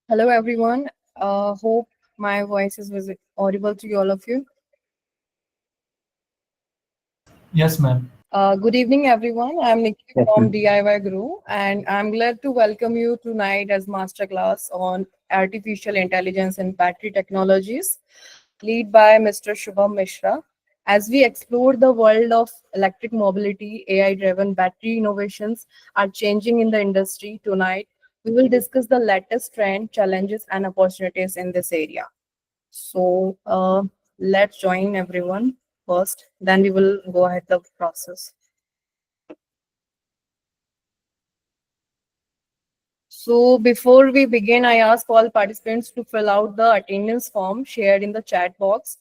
Hello, everyone. Hope my voice is audible to all of you. Yes, ma'am. Good evening, everyone. I'm Nikki Yes, from ma'am. DIYguru, and I'm glad to welcome you tonight as masterclass on artificial intelligence and battery technologies, lead by Mr. Shubham Mishra. As we explore the world of electric mobility, AI-driven battery innovations are changing in the industry tonight. We will discuss the latest trend, challenges, and opportunities in this area. So let's join everyone first, then we will go ahead the process. So before we begin, I ask all participants to fill out the attendance form shared in the chat box.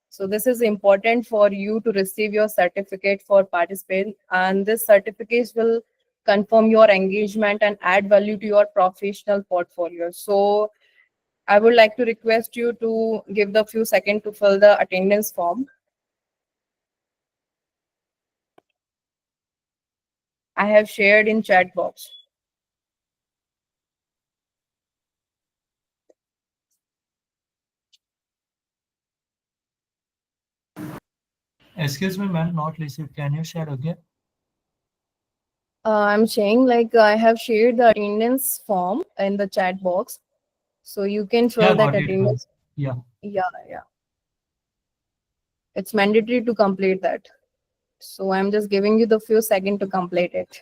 So this is important for you to receive your certificate for participant, and this certificate will confirm your engagement and add value to your professional portfolio. So I would like to request you to give the few seconds to fill the attendance form. I have shared in chat box. Excuse me, ma'am, not received. Can you share again? I'm saying like I have shared the attendance form in the chat box, so you can Yeah, fill that got it, ma'am. attendance. Yeah. Yeah, yeah. It's mandatory to complete that. So I'm just giving you the few seconds to complete it.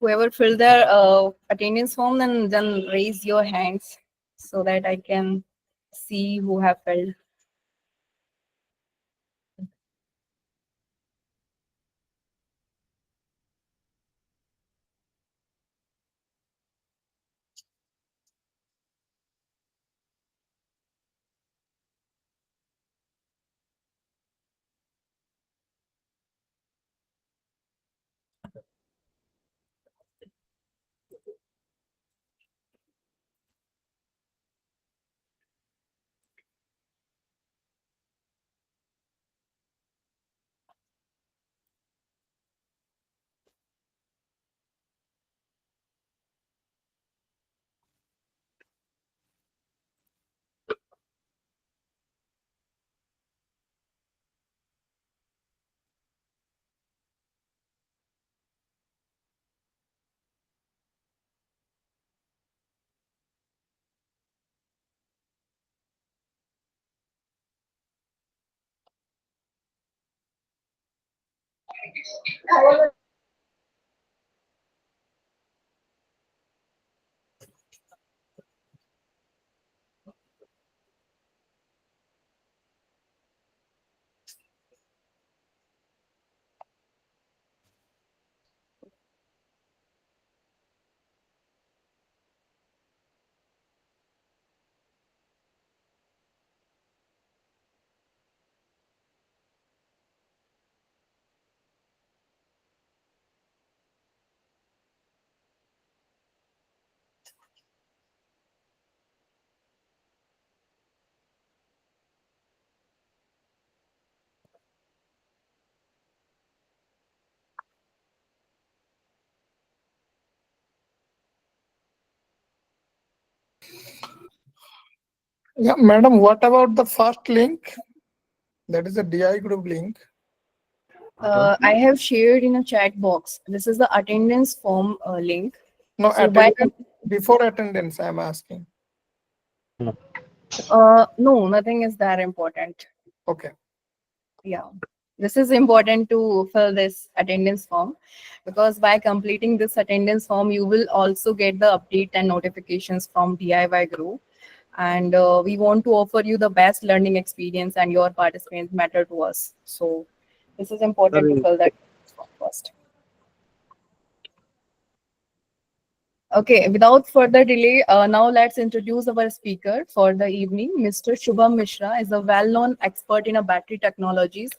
Whoever filled their attendance form, then raise your hands so that I can see who have filled. Yeah, madam, what about the first link? That is a DI group link. I have shared in a chat box. This is the attendance form link. No, So by attendance, before attendance, I'm asking. no, nothing is that important. Okay. Yeah, this is important to fill this attendance form because by completing this attendance form, you will also get the update and notifications from DIY Group. And we want to offer you the best learning experience, and your participants matter to us. So this is important to Sorry. fill that form first. Okay, without further delay, now let's introduce our speaker for the evening. Mr. Shubham Mishra is a well-known expert in battery technologies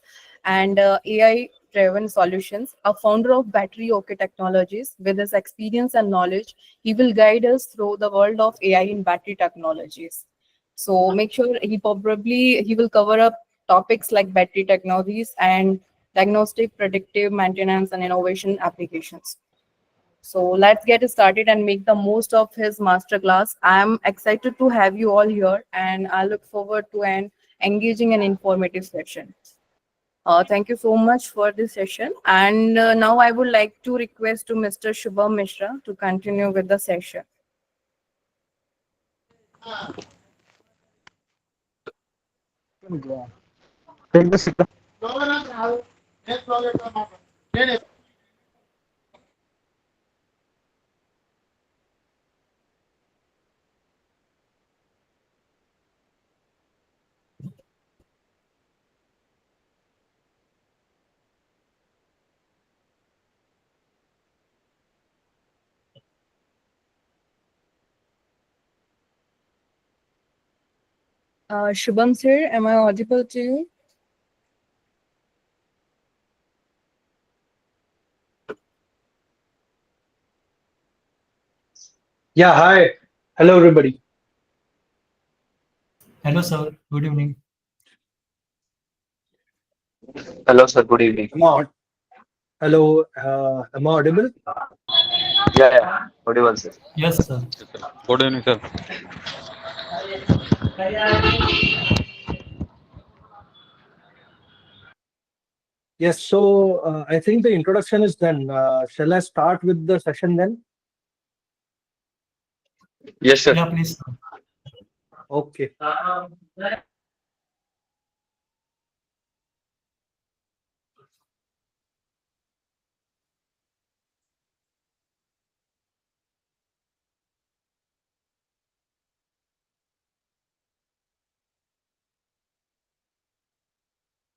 and AI driven solutions, a founder of Battery OK Technologies. With his experience and knowledge, he will guide us through the world of AI in battery technologies. So make sure he will cover up topics like battery technologies and diagnostic, predictive maintenance, and innovation applications. So let's get started and make the most of his masterclass. I'm excited to have you all here, and I look forward to an engaging and informative session. Thank you so much for this session. And now I would like to request to Mr. Shubham Mishra to continue with the session. Shubham sir, am I audible to you? Yeah, hi. Hello, everybody. Hello, sir. Good evening. Hello, sir. Good evening. Hello, am I audible? Yeah. Audible, sir. Yes, sir. Good evening, sir. Yes, so I think the introduction is done. Shall I start with the session then? Yes, sir. Yeah, please, sir. Okay.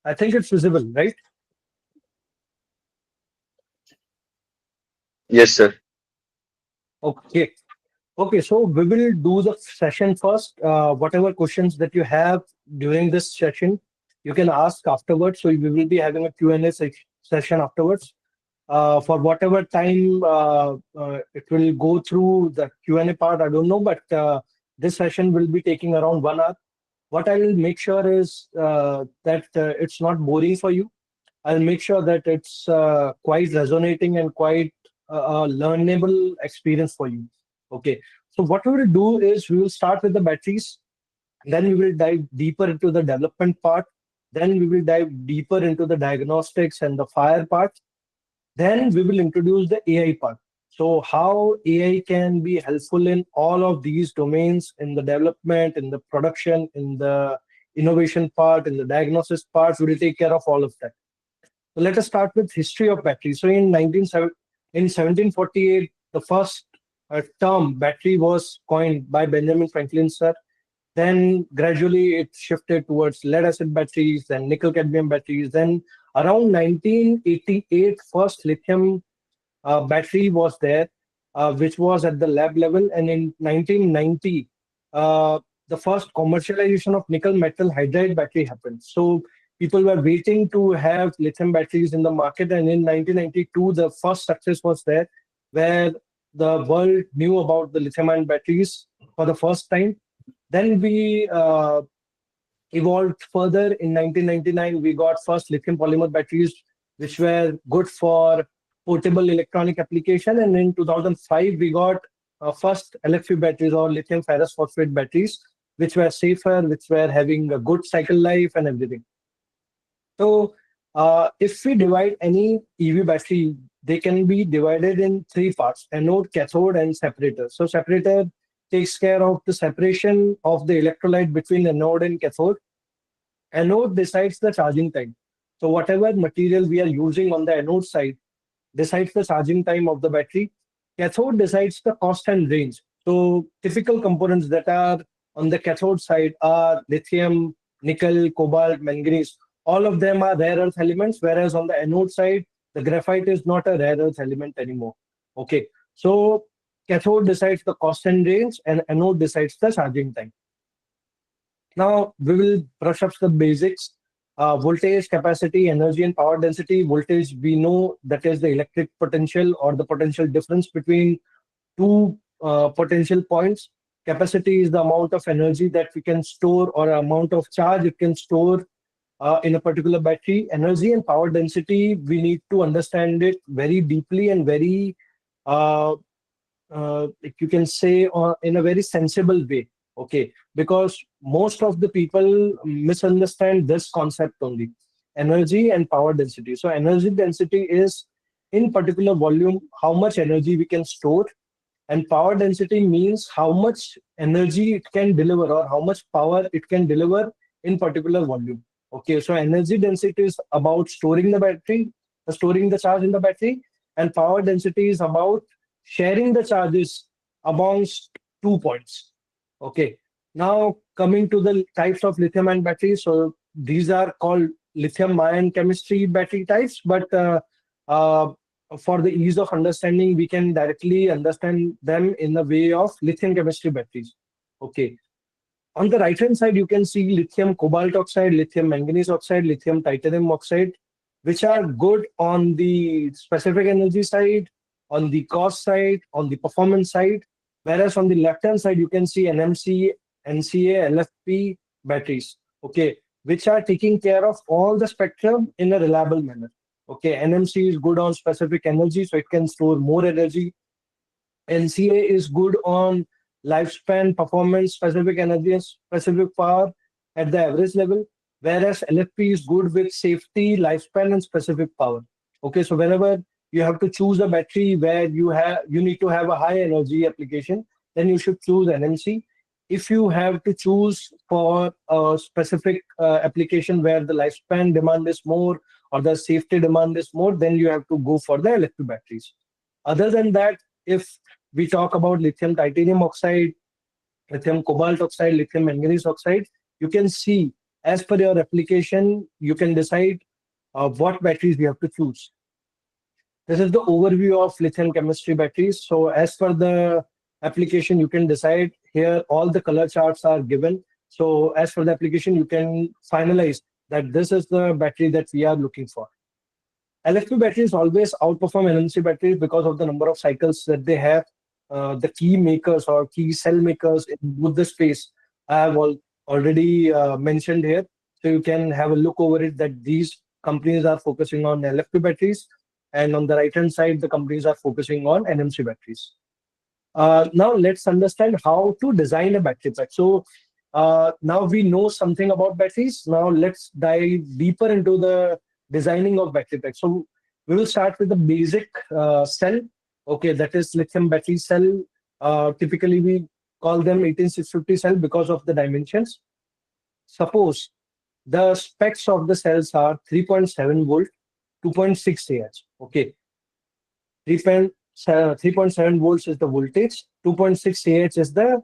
I think it's visible, right? Yes, sir. Okay. Okay, so we will do the session first. Whatever questions that you have during this session, you can ask afterwards. So we will be having a Q&A session afterwards. For whatever time it will go through the Q&A part, I don't know, but this session will be taking around 1 hour. What I will make sure is that it's not boring for you. I'll make sure that it's quite resonating and quite a learnable experience for you. Okay. So what we will do is we will start with the batteries, then we will dive deeper into the development part, then we will dive deeper into the diagnostics and the fire part, then we will introduce the AI part. So how AI can be helpful in all of these domains, in the development, in the production, in the innovation part, in the diagnosis part, we will take care of all of that. So let us start with history of battery. So in 1748, the first term battery was coined by Benjamin Franklin, sir. Then gradually it shifted towards lead acid batteries, then nickel cadmium batteries. Then around 1988, first lithium battery was there, which was at the lab level. And in 1990, the first commercialization of nickel metal hydride battery happened. So people were waiting to have lithium batteries in the market. And in 1992, the first success was there, where the world knew about the lithium ion batteries for the first time. Then we evolved further. In 1999, we got first lithium polymer batteries, which were good for portable electronic application. And in 2005, we got first LFP batteries, or lithium ferrous phosphate batteries, which were safer, which were having a good cycle life and everything. So if we divide any EV battery, they can be divided in three parts: anode, cathode, and separator. So separator takes care of the separation of the electrolyte between anode and cathode. Anode decides the charging time. So whatever material we are using on the anode side decides the charging time of the battery. Cathode decides the cost and range. So typical components that are on the cathode side are lithium, nickel, cobalt, manganese. All of them are rare earth elements, whereas on the anode side, the graphite is not a rare earth element anymore. Okay, so cathode decides the cost and range, and anode decides the charging time. Now we will brush up the basics. voltage, capacity, energy, and power density. Voltage, we know that is the electric potential or the potential difference between two potential points. Capacity is the amount of energy that we can store or amount of charge it can store in a particular battery. Energy and power density, we need to understand it very deeply and very, uh, you can say, in a very sensible way. Okay, because most of the people misunderstand this concept only, energy and power density. So energy density is in particular volume how much energy we can store, and power density means how much energy it can deliver or how much power it can deliver in particular volume. Okay, so energy density is about storing the battery, storing the charge in the battery, and power density is about sharing the charges amongst 2 points. Okay, now coming to the types of lithium ion batteries. So these are called lithium ion chemistry battery types, but uh, for the ease of understanding, we can directly understand them in the way of lithium chemistry batteries. Okay. On the right hand side, you can see lithium cobalt oxide, lithium manganese oxide, lithium titanium oxide, which are good on the specific energy side, on the cost side, on the performance side. Whereas on the left hand side, you can see NMC, NCA, LFP batteries, okay, which are taking care of all the spectrum in a reliable manner. Okay, NMC is good on specific energy, so it can store more energy. NCA is good on lifespan, performance, specific energy, and specific power at the average level. Whereas LFP is good with safety, lifespan, and specific power. Okay, so whenever you have to choose a battery where you need to have a high energy application, then you should choose NMC. If you have to choose for a specific application where the lifespan demand is more or the safety demand is more, then you have to go for the LFP batteries. Other than that, if we talk about lithium titanium oxide, lithium cobalt oxide, lithium manganese oxide, you can see as per your application, you can decide what batteries you have to choose. This is the overview of lithium chemistry batteries. So as per the application, you can decide here, all the color charts are given. So as per the application, you can finalize that this is the battery that we are looking for. LFP batteries always outperform NMC batteries because of the number of cycles that they have. The key makers or key cell makers in both the space I have already mentioned here. So you can have a look over it that these companies are focusing on LFP batteries, and on the right hand side, the companies are focusing on NMC batteries. Now let's understand how to design a battery pack. So now we know something about batteries. Now let's dive deeper into the designing of battery pack. So we will start with the basic cell. Okay, that is lithium battery cell. Typically, we call them 18650 cell because of the dimensions. Suppose the specs of the cells are 3.7 volt, 2.6 Ah. Okay, 3.7 volts is the voltage, 2.6 Ah is the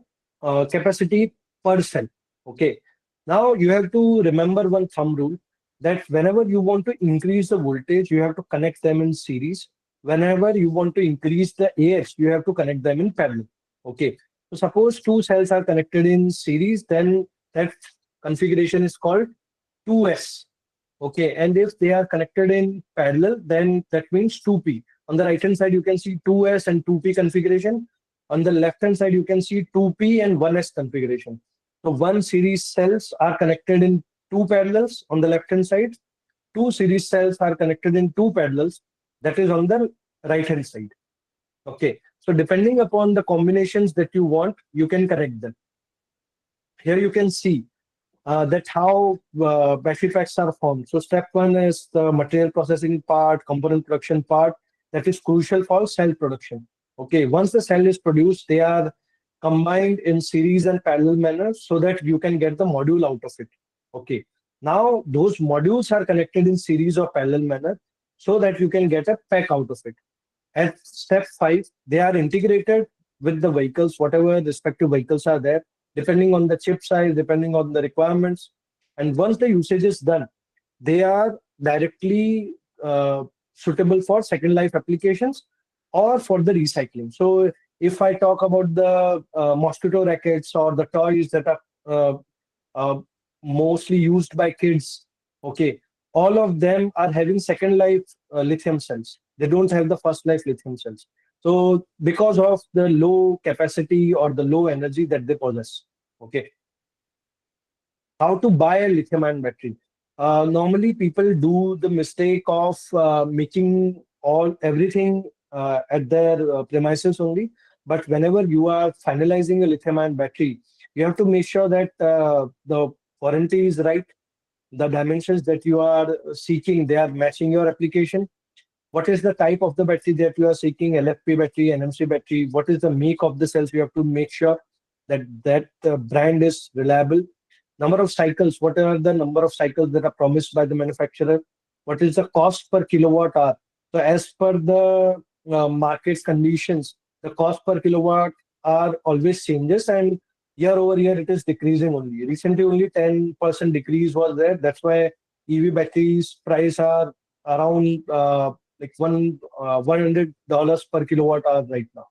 capacity per cell. Okay, now you have to remember one thumb rule that whenever you want to increase the voltage, you have to connect them in series. Whenever you want to increase the AX, you have to connect them in parallel. Okay, so suppose two cells are connected in series, then that configuration is called 2S. Okay, and if they are connected in parallel, then that means 2P. On the right hand side, you can see 2S and 2P configuration. On the left hand side, you can see 2P and 1S configuration. So one series cells are connected in two parallels on the left hand side. Two series cells are connected in two parallels, that is on the right hand side. Okay, so depending upon the combinations that you want, you can connect them. Here you can see that how battery packs are formed. So step one is the material processing part, component production part, that is crucial for cell production. Okay, once the cell is produced, they are combined in series and parallel manner so that you can get the module out of it. Okay, now those modules are connected in series or parallel manner so that you can get a pack out of it. At step 5, they are integrated with the vehicles, whatever respective vehicles are there, depending on the chip size, depending on the requirements. And once the usage is done, they are directly suitable for second life applications or for the recycling. So if I talk about the mosquito rackets or the toys that are mostly used by kids, Okay, all of them are having second life lithium cells. They don't have the first life lithium cells. So because of the low capacity or the low energy that they possess. Okay, how to buy a lithium ion battery? Normally, people do the mistake of making all everything at their premises only. But whenever you are finalizing a lithium ion battery, you have to make sure that the warranty is right, the dimensions that you are seeking, they are matching your application. What is the type of the battery that you are seeking? LFP battery, NMC battery? What is the make of the cells? You have to make sure that brand is reliable. Number of cycles, what are the number of cycles that are promised by the manufacturer? What is the cost per kilowatt hour? So as per the market conditions, the cost per kilowatt hour always changes, and year over year it is decreasing only. Recently only 10% decrease was there. That's why EV batteries price are around like $100 per kilowatt hour right now.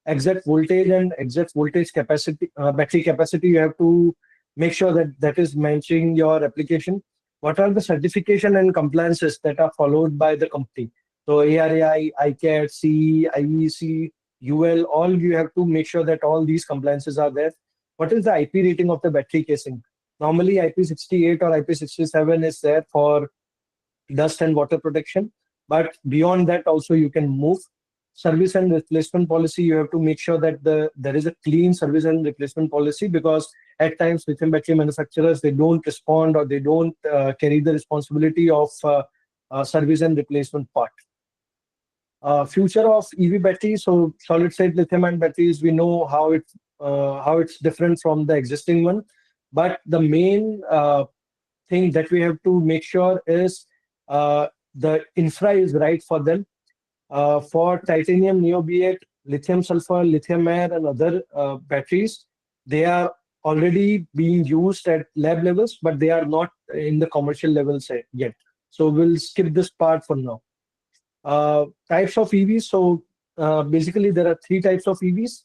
Exact voltage and exact voltage capacity, battery capacity, you have to make sure that that is matching your application. What are the certification and compliances that are followed by the company? So ARAI, ICAT, CE, IEC, UL, all you have to make sure that all these compliances are there. What is the IP rating of the battery casing? Normally IP68 or IP67 is there for dust and water protection, but beyond that also you can move. Service and replacement policy, you have to make sure that there is a clean service and replacement policy, because at times lithium battery manufacturers, they don't respond, or they don't carry the responsibility of service and replacement part. Future of EV batteries, so solid state lithium ion batteries, we know how it's different from the existing one, but the main thing that we have to make sure is the infra is right for them. For titanium neobiate, lithium sulfur, lithium air, and other batteries, they are already being used at lab levels, but they are not in the commercial levels yet. So we'll skip this part for now. Types of EVs. So basically, there are three types of EVs.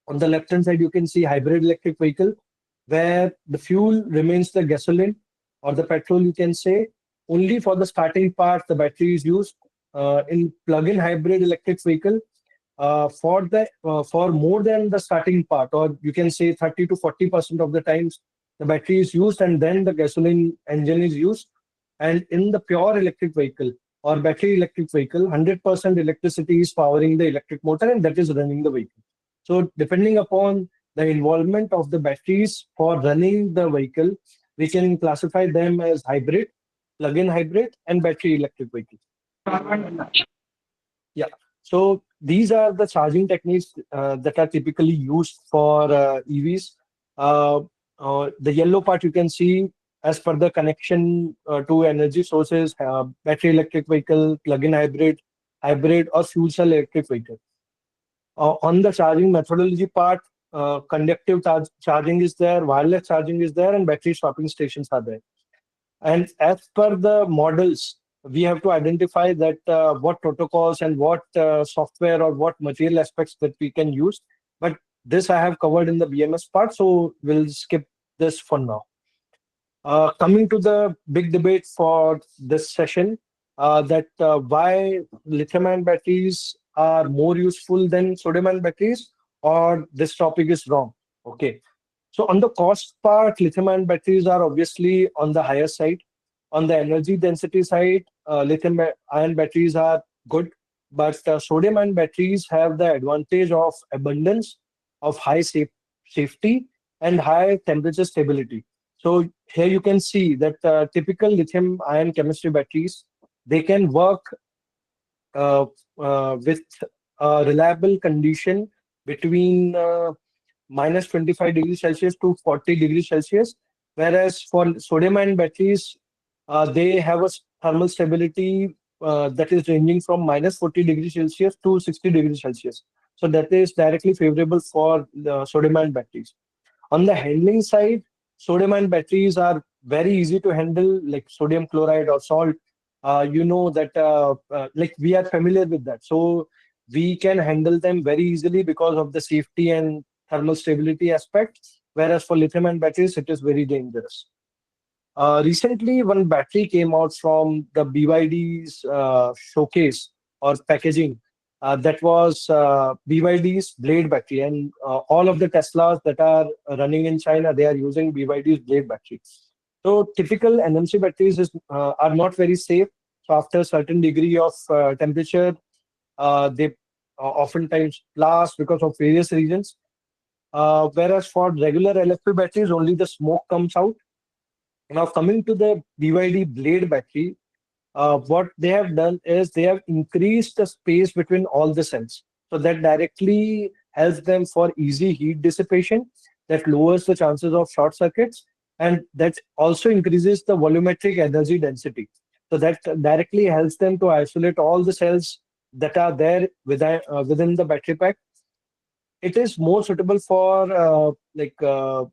On the left-hand side, you can see hybrid electric vehicle, where the fuel remains the gasoline or the petrol, you can say. Only for the starting part, the battery is used. In plug-in hybrid electric vehicle, for more than the starting part, or you can say 30 to 40% of the times, the battery is used and then the gasoline engine is used. And in the pure electric vehicle or battery electric vehicle, 100% electricity is powering the electric motor, and that is running the vehicle. So depending upon the involvement of the batteries for running the vehicle, we can classify them as hybrid, plug-in hybrid, and battery electric vehicle. Yeah. So these are the charging techniques that are typically used for EVs. The yellow part you can see as per the connection to energy sources, battery electric vehicle, plug-in hybrid, or fuel cell electric vehicle. On the charging methodology part, conductive charging is there, wireless charging is there, and battery swapping stations are there. And as per the models, we have to identify that what protocols and what software or what material aspects that we can use. But this I have covered in the BMS part, so we'll skip this for now. Coming to the big debate for this session, that why lithium-ion batteries are more useful than sodium-ion batteries, or this topic is wrong. Okay. So on the cost part, lithium-ion batteries are obviously on the higher side. On the energy density side, lithium-ion batteries are good, but sodium-ion batteries have the advantage of abundance, of high safety, and high temperature stability. So here you can see that typical lithium-ion chemistry batteries, they can work with a reliable condition between minus 25 degrees Celsius to 40 degrees Celsius, whereas for sodium-ion batteries, they have a thermal stability that is ranging from minus 40 degrees Celsius to 60 degrees Celsius. So that is directly favorable for the sodium-ion batteries. On the handling side, sodium-ion batteries are very easy to handle, like sodium chloride or salt. You know that like we are familiar with that. So we can handle them very easily because of the safety and thermal stability aspect. Whereas for lithium-ion batteries, it is very dangerous. Recently, one battery came out from the BYD's showcase or packaging. That was BYD's Blade battery, and all of the Teslas that are running in China, they are using BYD's Blade battery. So typical NMC batteries are not very safe. So after a certain degree of temperature, they oftentimes blast because of various reasons. Whereas for regular LFP batteries, only the smoke comes out. Now coming to the BYD Blade battery, what they have done is they have increased the space between all the cells. So that directly helps them for easy heat dissipation, that lowers the chances of short circuits, and that also increases the volumetric energy density. So that directly helps them to isolate all the cells that are there within the battery pack. It is more suitable for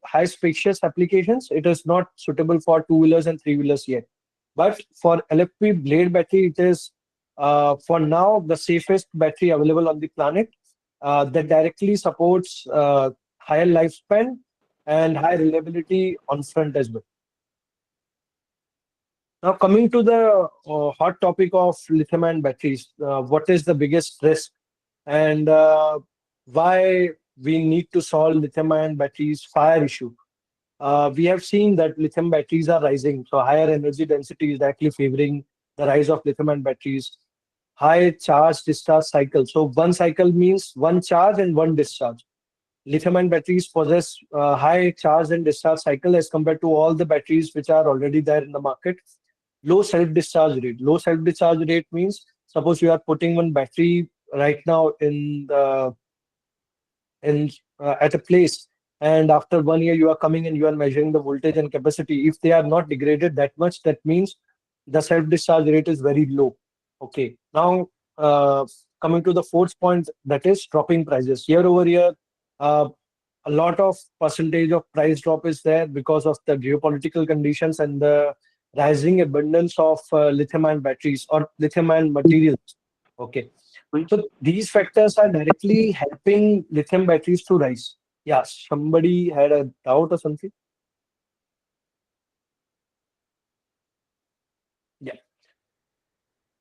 high spacious applications. It is not suitable for two-wheelers and three-wheelers yet. But for LFP Blade battery, it is for now the safest battery available on the planet that directly supports higher lifespan and high reliability on front as well. Now coming to the hot topic of lithium-ion batteries, what is the biggest risk and why we need to solve lithium-ion batteries fire issue? We have seen that lithium batteries are rising, so higher energy density is actually favoring the rise of lithium-ion batteries. High charge discharge cycle. So one cycle means one charge and one discharge. Lithium-ion batteries possess high charge and discharge cycle as compared to all the batteries which are already there in the market. Low self-discharge rate. Low self-discharge rate means suppose you are putting one battery right now in at a place, and after 1 year you are coming and you are measuring the voltage and capacity. If they are not degraded that much, that means the self discharge rate is very low. Okay, now coming to the fourth point, that is dropping prices year over year. A lot of percentage of price drop is there because of the geopolitical conditions and the rising abundance of lithium ion batteries or lithium ion materials. Okay, so these factors are directly helping lithium batteries to rise. Yeah, somebody had a doubt or something? Yeah.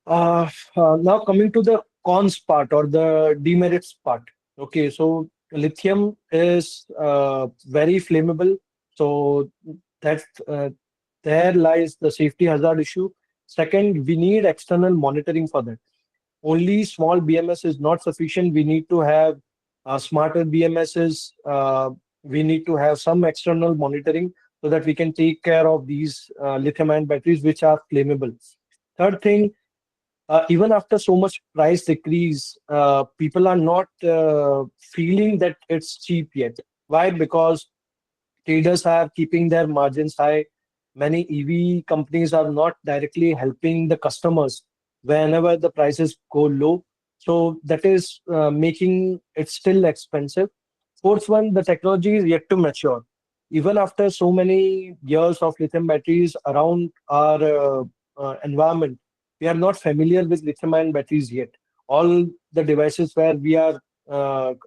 Now coming to the cons part or the demerits part. Okay, so lithium is very flammable. So that there lies the safety hazard issue. Second, we need external monitoring for that. Only small BMS is not sufficient. We need to have smarter BMSs. We need to have some external monitoring so that we can take care of these lithium-ion batteries which are flammable. Third thing, even after so much price decrease, people are not feeling that it's cheap yet. Why? Because traders are keeping their margins high. Many EV companies are not directly helping the customers whenever the prices go low. So that is making it still expensive. Fourth one, the technology is yet to mature. Even after so many years of lithium batteries around our environment, we are not familiar with lithium ion batteries yet. All the devices where we are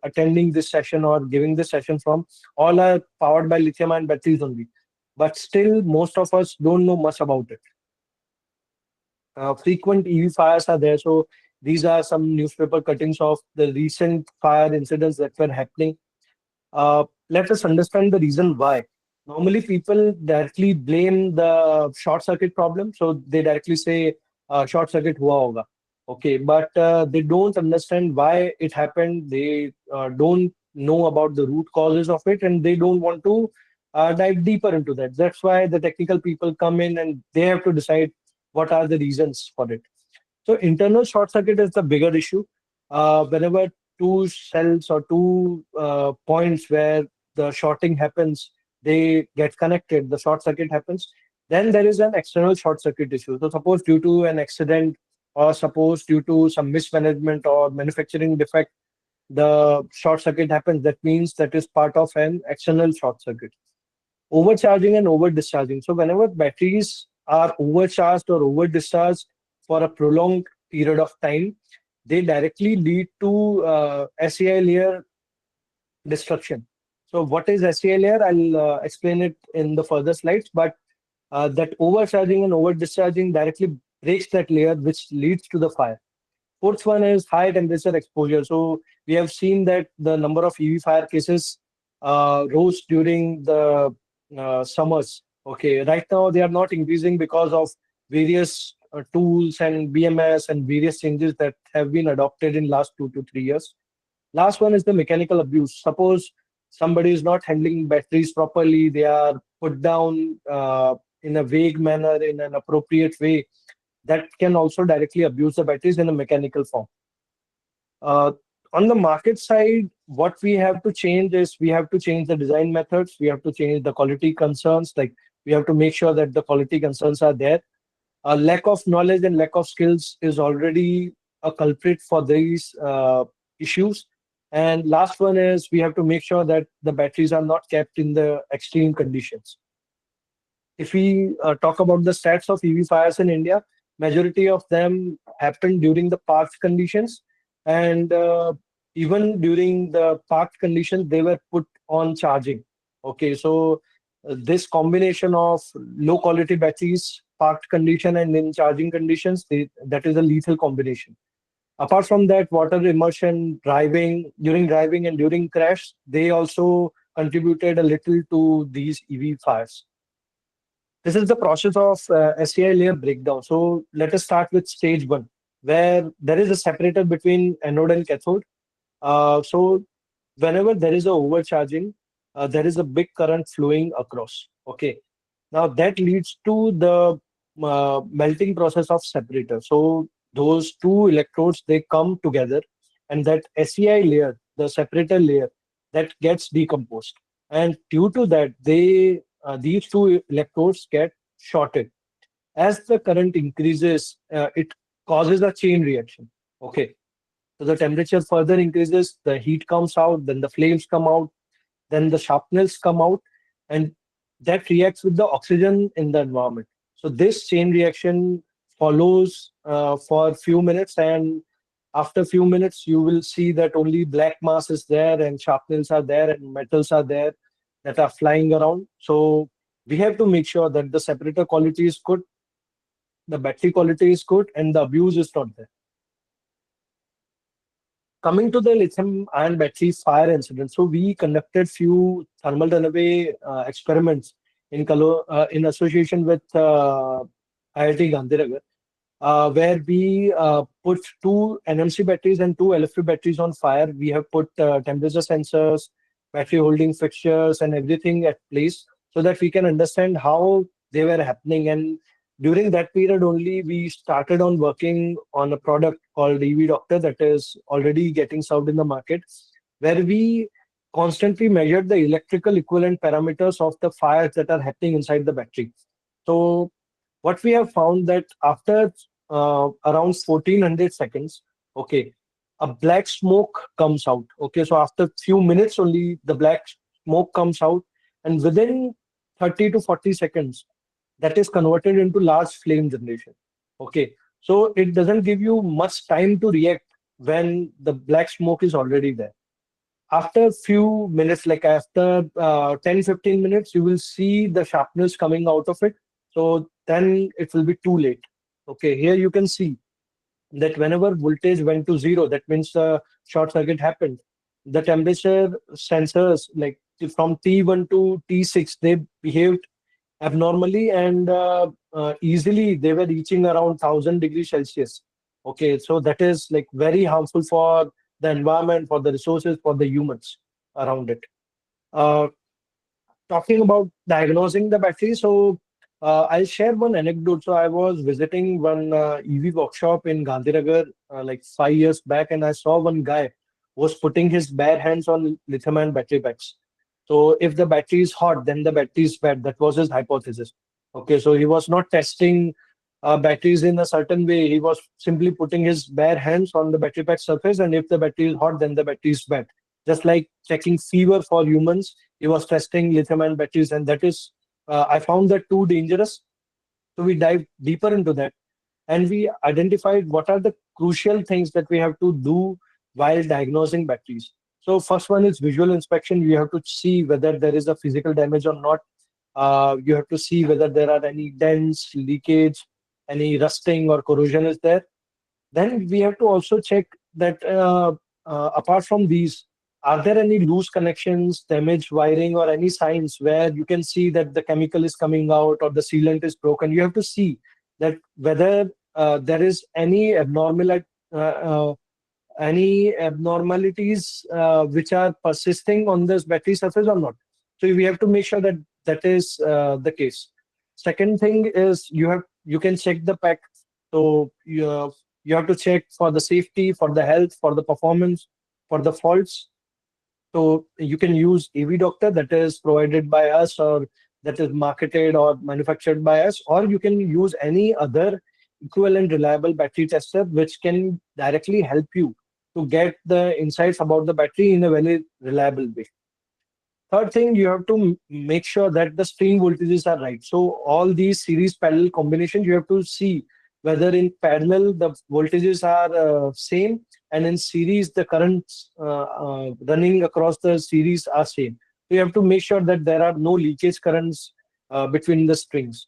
attending this session or giving this session from, all are powered by lithium ion batteries only. But still, most of us don't know much about it. Frequent EV fires are there. So these are some newspaper cuttings of the recent fire incidents that were happening. Let us understand the reason why. Normally, people directly blame the short circuit problem. So they directly say short circuit hua hoga. Okay, but they don't understand why it happened. They don't know about the root causes of it, and they don't want to dive deeper into that. That's why the technical people come in and they have to decide what are the reasons for it. So internal short circuit is the bigger issue. Whenever two cells or two points where the shorting happens, they get connected, the short circuit happens, then there is an external short circuit issue. So suppose due to an accident or suppose due to some mismanagement or manufacturing defect, the short circuit happens. That means that is part of an external short circuit. Overcharging and over discharging. So whenever batteries are overcharged or over discharged for a prolonged period of time, they directly lead to SEI layer destruction. So what is SEI layer? I'll explain it in the further slides, but that overcharging and over discharging directly breaks that layer, which leads to the fire. Fourth one is high temperature exposure. So we have seen that the number of EV fire cases rose during the summers. Okay, right now they are not increasing because of various tools and BMS and various changes that have been adopted in last 2 to 3 years. Last one is the mechanical abuse. Suppose somebody is not handling batteries properly, they are put down in a vague manner, in an appropriate way, that can also directly abuse the batteries in a mechanical form. Uh, on the market side, what we have to change is we have to change the design methods, we have to change the quality concerns, like we have to make sure that the quality concerns are there. A lack of knowledge and lack of skills is already a culprit for these issues. And last one is we have to make sure that the batteries are not kept in the extreme conditions. If we talk about the stats of EV fires in India, majority of them happen during the parked conditions, and even during the parked conditions, they were put on charging. Okay, so this combination of low quality batteries, parked condition, and in charging conditions, that is a lethal combination. Apart from that, water immersion, during driving and during crash, they also contributed a little to these EV fires. This is the process of SCI layer breakdown. So let us start with stage one, where there is a separator between anode and cathode. So whenever there is a overcharging, there is a big current flowing across. Okay. Now that leads to the melting process of separator. So those two electrodes, they come together, and that SEI layer, the separator layer, that gets decomposed. And due to that, these two electrodes get shorted. As the current increases, it causes a chain reaction. Okay. So the temperature further increases, the heat comes out, then the flames come out, then the sharpnels come out, and that reacts with the oxygen in the environment. So this chain reaction follows for a few minutes, and after a few minutes, you will see that only black mass is there, and sharpnels are there, and metals are there that are flying around. So we have to make sure that the separator quality is good, the battery quality is good, and the abuse is not there. Coming to the lithium ion battery fire incident, so we conducted few thermal runaway experiments in association with IIT Gandhinagar, where we put two NMC batteries and two LFP batteries on fire. We have put temperature sensors, battery holding fixtures, and everything at place so that we can understand how they were happening. And during that period only, we started on working on a product called EV Doctor that is already getting served in the market, where we constantly measured the electrical equivalent parameters of the fires that are happening inside the battery. So what we have found that after around 1400 seconds, okay, a black smoke comes out. Okay, so after few minutes only, the black smoke comes out, and within 30 to 40 seconds, that is converted into large flame generation. Okay, so it doesn't give you much time to react when the black smoke is already there. After few minutes, like after 10-15 minutes, you will see the sharpness coming out of it. So then it will be too late. Okay, here you can see that whenever voltage went to zero, that means the short circuit happened. The temperature sensors, like from T1 to T6, they behaved abnormally, and easily they were reaching around 1000 degrees Celsius. Okay, so that is like very harmful for the environment, for the resources, for the humans around it. Uh, Talking about diagnosing the battery, so I'll share one anecdote. So I was visiting one EV workshop in Gandhinagar like 5 years back, and I saw one guy was putting his bare hands on lithium-ion battery packs. So if the battery is hot, then the battery is bad. That was his hypothesis. Okay, so he was not testing batteries in a certain way. He was simply putting his bare hands on the battery pack surface, and if the battery is hot, then the battery is bad. Just like checking fever for humans, he was testing lithium-ion batteries, and that is, I found that too dangerous. So we dived deeper into that, and we identified what are the crucial things that we have to do while diagnosing batteries. So first one is visual inspection. You have to see whether there is a physical damage or not. You have to see whether there are any dents, leakage, any rusting or corrosion is there. Then we have to also check that apart from these, are there any loose connections, damaged wiring, or any signs where you can see that the chemical is coming out or the sealant is broken? You have to see that whether there is uh, any abnormalities which are persisting on this battery surface or not. So we have to make sure that that is the case. Second thing is you can check the pack. So you have to check for the safety, for the health, for the performance, for the faults. So you can use AV Doctor that is provided by us or that is marketed or manufactured by us, or you can use any other equivalent reliable battery tester which can directly help you to get the insights about the battery in a very reliable way. Third thing, you have to make sure that the string voltages are right. So all these series parallel combinations, you have to see whether in parallel the voltages are same, and in series the currents running across the series are same. So you have to make sure that there are no leakage currents between the strings.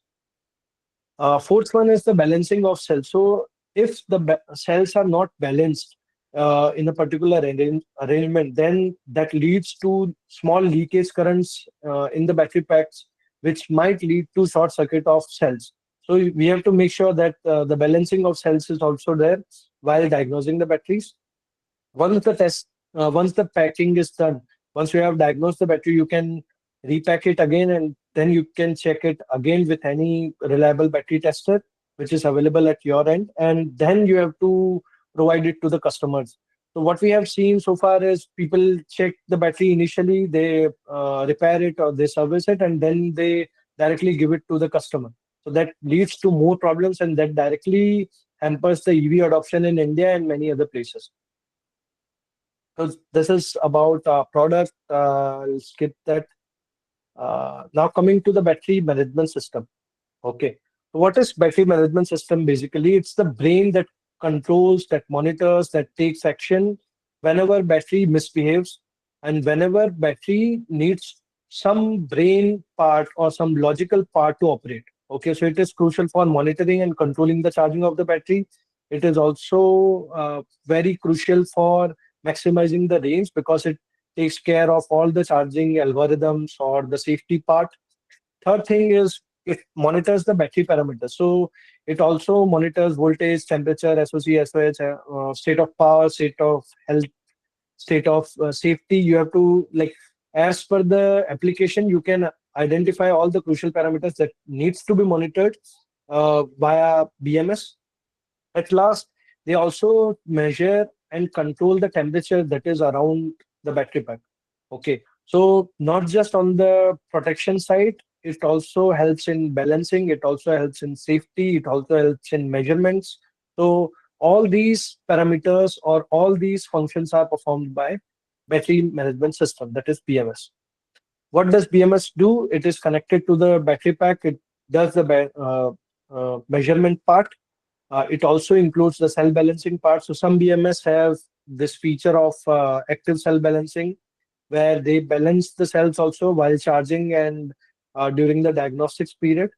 Fourth one is the balancing of cells. So if the cells are not balanced in a particular arrangement, then that leads to small leakage currents in the battery packs, which might lead to short circuit of cells. So we have to make sure that the balancing of cells is also there while diagnosing the batteries. Once the packing is done, once you have diagnosed the battery, you can repack it again, and then you can check it again with any reliable battery tester which is available at your end, and then you have to provide it to the customers. So what we have seen so far is people check the battery initially, they repair it or they service it, and then they directly give it to the customer. So that leads to more problems, and that directly hampers the EV adoption in India and many other places. So this is about our product. I'll skip that. Now coming to the battery management system. Okay. So what is battery management system? Basically, it's the brain that controls, that monitors, that takes action whenever battery misbehaves and whenever battery needs some brain part or some logical part to operate. Okay, so it is crucial for monitoring and controlling the charging of the battery. It is also very crucial for maximizing the range because it takes care of all the charging algorithms or the safety part. Third thing is it monitors the battery parameters. So it also monitors voltage, temperature, SOC, SOH, state of power, state of health, state of safety. You have to like as per the application, you can identify all the crucial parameters that needs to be monitored via BMS. At last, they also measure and control the temperature that is around the battery pack. Okay, so not just on the protection side, it also helps in balancing, it also helps in safety, it also helps in measurements. So all these parameters or all these functions are performed by battery management system, that is BMS. What does BMS do? It is connected to the battery pack. It does the measurement part. It also includes the cell balancing part. So some BMS have this feature of active cell balancing, where they balance the cells also while charging and during the diagnostics period.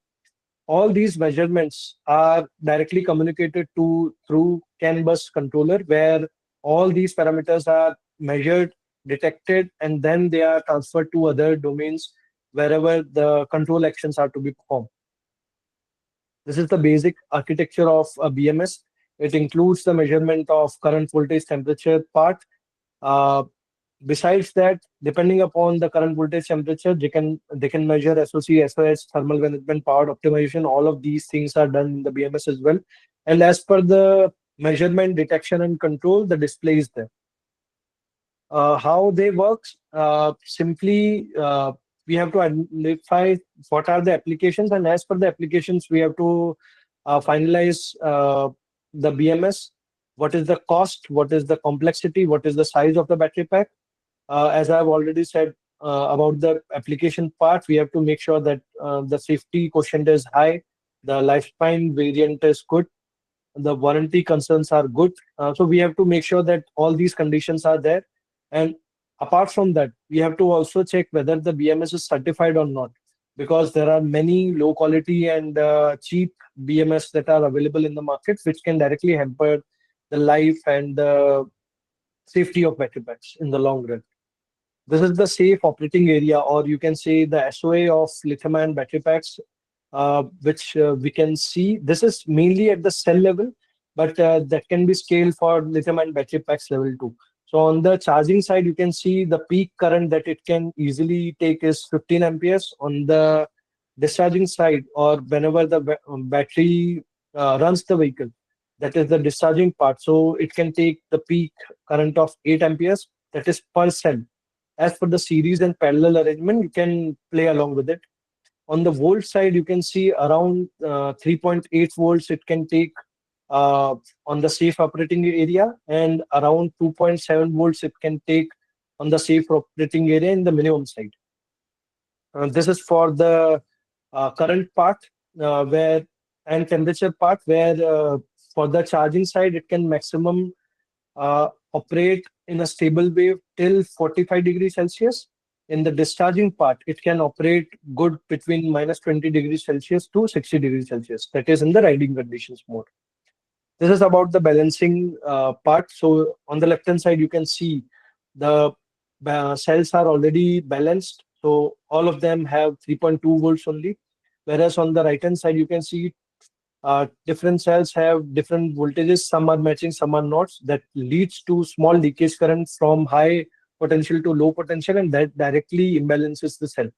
All these measurements are directly communicated to through CAN bus controller, where all these parameters are measured, detected, and then they are transferred to other domains wherever the control actions are to be performed. This is the basic architecture of a BMS. It includes the measurement of current voltage temperature part. Uh, Besides that, depending upon the current voltage temperature, they can measure SOC, SOH, thermal management, power optimization. All of these things are done in the BMS as well. And as per the measurement, detection, and control, the display is there. How they work? Simply, we have to identify what are the applications, and as per the applications, we have to finalize the BMS. What is the cost? What is the complexity? What is the size of the battery pack? As I've already said about the application part, we have to make sure that the safety quotient is high, the lifespan variant is good, the warranty concerns are good. So we have to make sure that all these conditions are there. And apart from that, we have to also check whether the BMS is certified or not. because there are many low quality and cheap BMS that are available in the market, which can directly hamper the life and the safety of battery packs in the long run. This is the safe operating area, or you can say the SOA of lithium-ion battery packs, which we can see. This is mainly at the cell level, but that can be scaled for lithium-ion battery packs level 2. So on the charging side, you can see the peak current that it can easily take is 15 amperes. On the discharging side, or whenever the battery runs the vehicle, that is the discharging part. So it can take the peak current of 8 amperes, that is per cell. As for the series and parallel arrangement, you can play along with it. On the volt side, you can see around 3.8 volts it can take uh, on the safe operating area, and around 2.7 volts it can take on the safe operating area in the minimum side. This is for the current part where and temperature part, where for the charging side it can maximum operate in a stable wave till 45 degrees Celsius. In the discharging part, it can operate good between minus 20 degrees Celsius to 60 degrees Celsius. That is in the riding conditions mode. This is about the balancing part. So on the left hand side, you can see the cells are already balanced. So all of them have 3.2 volts only. Whereas on the right hand side, you can see different cells have different voltages. Some are matching, some are not. That leads to small leakage current from high potential to low potential, and that directly imbalances the cell.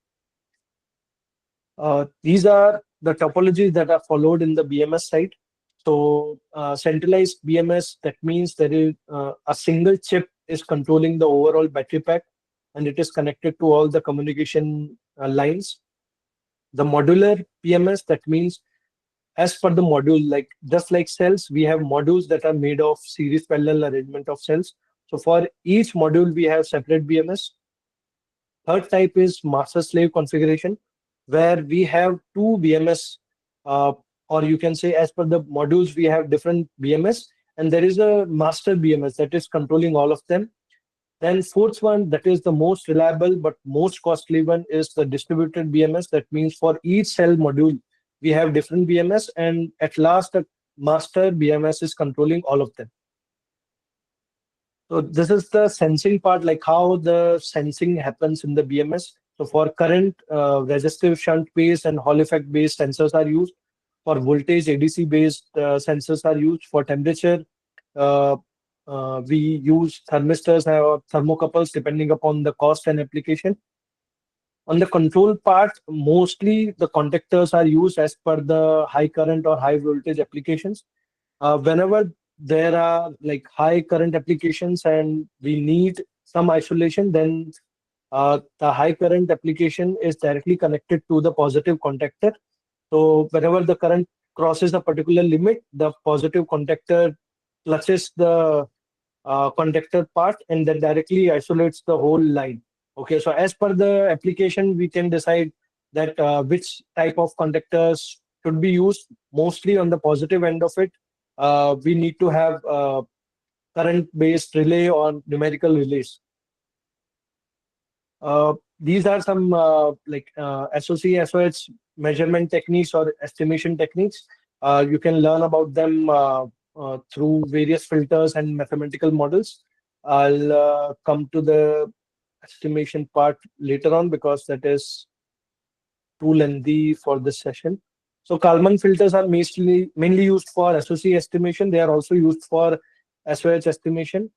These are the topologies that are followed in the BMS side. So centralized BMS, that means there is a single chip is controlling the overall battery pack, and it is connected to all the communication lines. The modular BMS, that means as per the module, like just like cells, we have modules that are made of series parallel arrangement of cells. So for each module, we have separate BMS. Third type is master slave configuration, where we have two BMS, or you can say as per the modules, we have different BMS, and there is a master BMS that is controlling all of them. Then fourth one, that is the most reliable but most costly one, is the distributed BMS. That means for each cell module, we have different BMS, and at last, the master BMS is controlling all of them. So this is the sensing part, like how the sensing happens in the BMS. So for current, resistive shunt based and Hall effect based sensors are used. For voltage, ADC based sensors are used. For temperature, uh, we use thermistors or thermocouples depending upon the cost and application. On the control part, mostly the contactors are used as per the high current or high voltage applications. Whenever there are like high current applications and we need some isolation, then the high current application is directly connected to the positive contactor. So whenever the current crosses a particular limit, the positive contactor clutches the contactor part, and that directly isolates the whole line. Okay, so as per the application, we can decide that which type of contactors should be used. Mostly on the positive end of it, we need to have current-based relay or numerical relays. These are some SOC, SOH measurement techniques or estimation techniques. You can learn about them through various filters and mathematical models. I'll come to the estimation part later on because that is too lengthy for this session. So Kalman filters are mainly used for SOC estimation. They are also used for SOH estimation.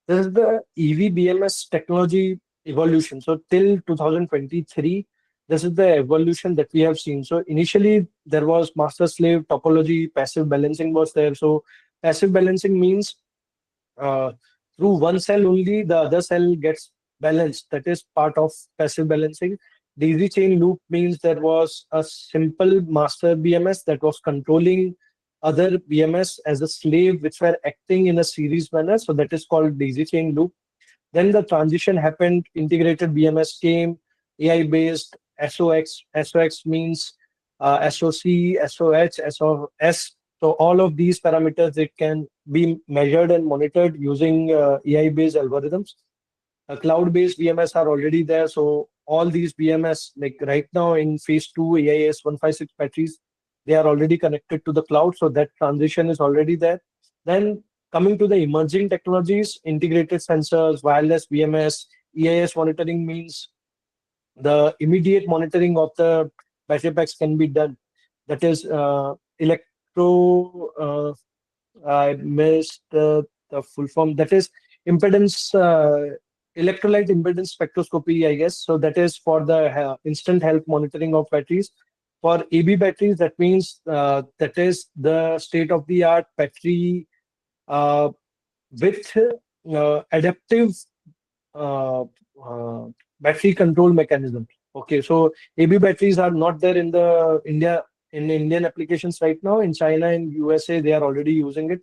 This is the EV BMS technology evolution. So till 2023, this is the evolution that we have seen. So initially there was master slave topology, passive balancing was there. So passive balancing means through one cell only the other cell gets balanced. That is part of passive balancing. Daisy chain loop means there was a simple master BMS that was controlling other BMS as a slave, which were acting in a series manner. So that is called daisy chain loop. Then the transition happened, integrated BMS came, AI based SOX. SOX means SOC, SOH, SOS. So all of these parameters, it can be measured and monitored using AI based algorithms. Cloud based BMS are already there. So all these BMS, like right now in phase 2 AIS 156 batteries, they are already connected to the cloud. So that transition is already there. Then coming to the emerging technologies, integrated sensors, wireless BMS, EIS monitoring means the immediate monitoring of the battery packs can be done. That is I missed the full form. That is impedance, electrolyte impedance spectroscopy, I guess. So that is for the instant health monitoring of batteries. For AB batteries, that means that is the state of the art battery uh, with adaptive uh, uh, battery control mechanism. Okay, so AB batteries are not there in the Indian applications right now. In China and USA, they are already using it.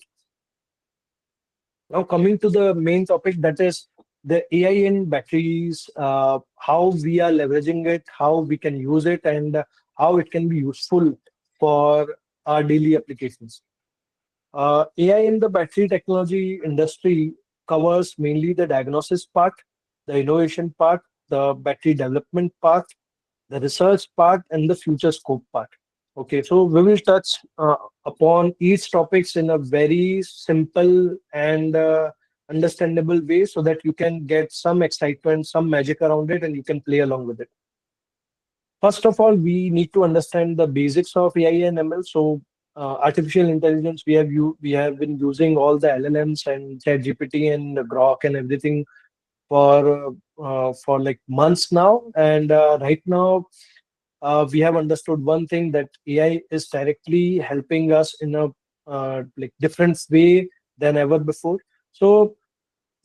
Now coming to the main topic, that is the AI in batteries, how we are leveraging it, how we can use it, and how it can be useful for our daily applications. AI in the battery technology industry covers mainly the diagnosis part, the innovation part, the battery development part, the research part, and the future scope part. Okay, so we will touch upon each topics in a very simple and understandable way so that you can get some excitement, some magic around it, and you can play along with it. First of all, we need to understand the basics of AI and ML. So, artificial intelligence, we have been using all the LLMs and ChatGPT and Grok and everything for like months now. And right now, we have understood one thing, that AI is directly helping us in a like different way than ever before. So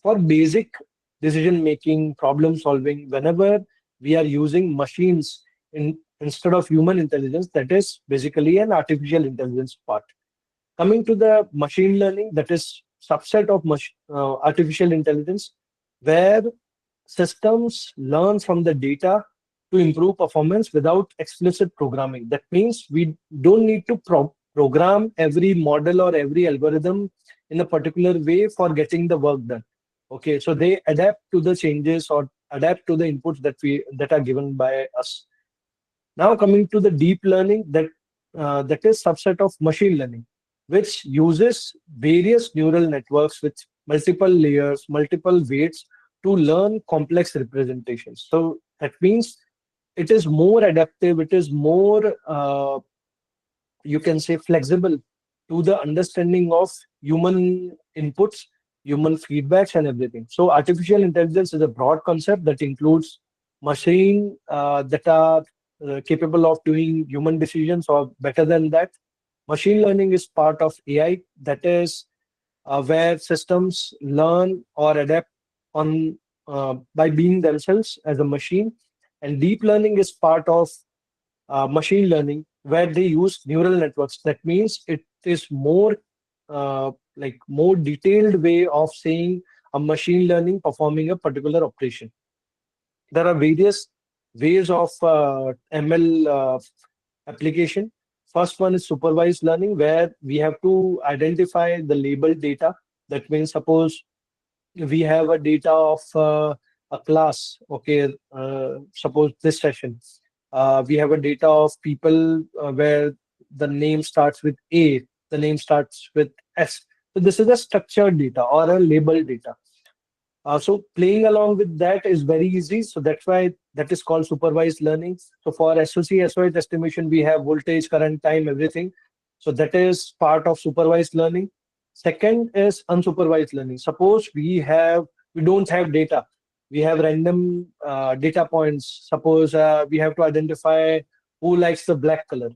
for basic decision making, problem solving, whenever we are using machines instead of human intelligence, that is basically an artificial intelligence part. Coming to the machine learning, that is subset of artificial intelligence, where systems learn from the data to improve performance without explicit programming. That means we don't need to program every model or every algorithm in a particular way for getting the work done. Okay, so they adapt to the changes or adapt to the inputs that are given by us. Now coming to the deep learning, that is subset of machine learning, which uses various neural networks with multiple layers, multiple weights to learn complex representations. So that means it is more adaptive, it is more you can say flexible to the understanding of human inputs, human feedbacks, and everything. So artificial intelligence is a broad concept that includes machine that are capable of doing human decisions or better than that. Machine learning is part of AI, that is where systems learn or adapt on by being themselves as a machine. And deep learning is part of machine learning, where they use neural networks. That means it is more like more detailed way of saying a machine learning performing a particular operation. There are various ways of ML application. First one is supervised learning, where we have to identify the labeled data. That means suppose we have a data of a class. Okay, suppose this session we have a data of people where the name starts with A, the name starts with S. So this is a structured data or a labeled data. So playing along with that is very easy. So that's why that is called supervised learning. So for SOC, SOH estimation, we have voltage, current, time, everything. So that is part of supervised learning. Second is unsupervised learning. Suppose we don't have data. We have random data points. Suppose we have to identify who likes the black color.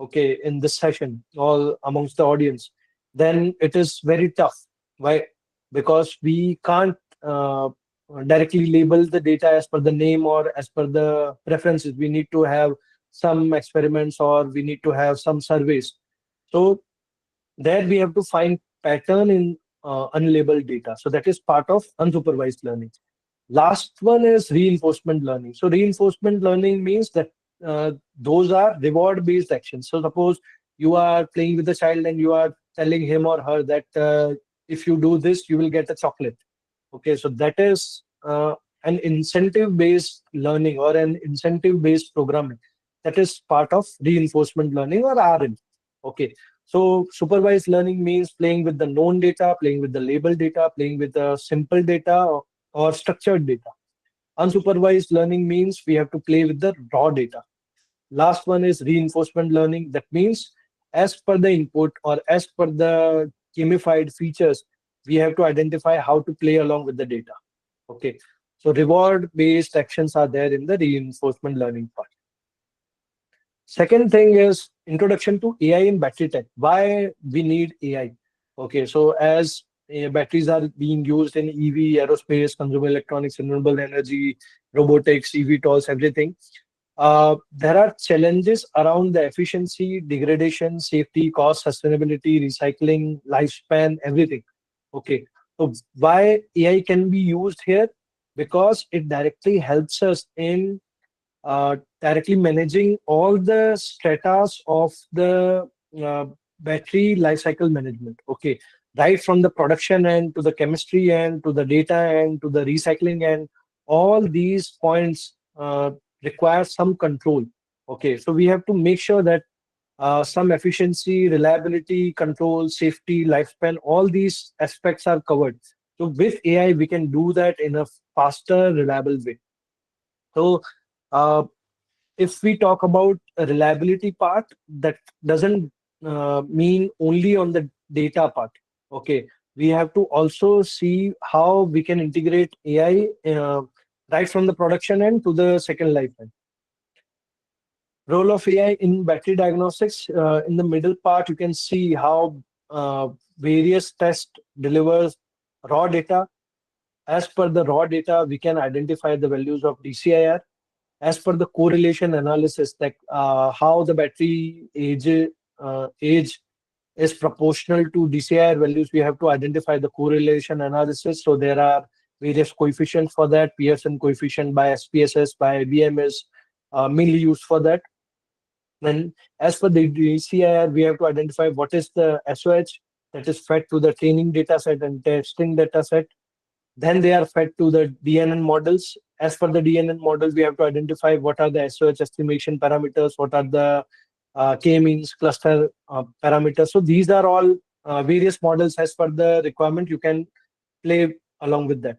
Okay, in this session, all amongst the audience, then it is very tough. Why? Because we can't directly label the data as per the name or as per the preferences. We need to have some experiments or we need to have some surveys. So there we have to find pattern in unlabeled data. So that is part of unsupervised learning. Last one is reinforcement learning. So reinforcement learning means that those are reward based actions. So suppose you are playing with the child and you are telling him or her that if you do this, you will get a chocolate. Okay, so that is an incentive-based learning or an incentive-based programming. That is part of reinforcement learning or RL. Okay. So supervised learning means playing with the known data, playing with the label data, playing with the simple data or structured data. Unsupervised learning means we have to play with the raw data. Last one is reinforcement learning. That means as per the input or as per the gamified features, we have to identify how to play along with the data. Okay. So reward based actions are there in the reinforcement learning part. Second thing is introduction to AI in battery tech. Why we need AI? Okay, so as batteries are being used in EV, aerospace, consumer electronics, renewable energy, robotics, EV everything. There are challenges around the efficiency, degradation, safety, cost, sustainability, recycling, lifespan, everything. Okay, so why AI can be used here? Because it directly helps us in directly managing all the stratas of the uh, battery lifecycle management. Okay, right from the production end to the chemistry end to the data end to the recycling end, all these points require some control. Okay, so we have to make sure that some efficiency, reliability, control, safety, lifespan, all these aspects are covered. So with AI, we can do that in a faster, reliable way. So uh, if we talk about a reliability part, that doesn't mean only on the data part. Okay, we have to also see how we can integrate AI right from the production end to the second life end. Role of AI in battery diagnostics. In the middle part, you can see how various tests delivers raw data. As per the raw data, we can identify the values of DCIR as per the correlation analysis, like how the battery age is proportional to DCIR values. We have to identify the correlation analysis. So there are various coefficients for that. Pearson coefficient by SPSS by IBM is mainly used for that. Then as per the DCIR, we have to identify what is the SOH that is fed to the training data set and testing data set. Then they are fed to the DNN models. As per the DNN model, we have to identify what are the SOH estimation parameters, what are the k-means cluster parameters. So these are all various models as per the requirement. You can play along with that.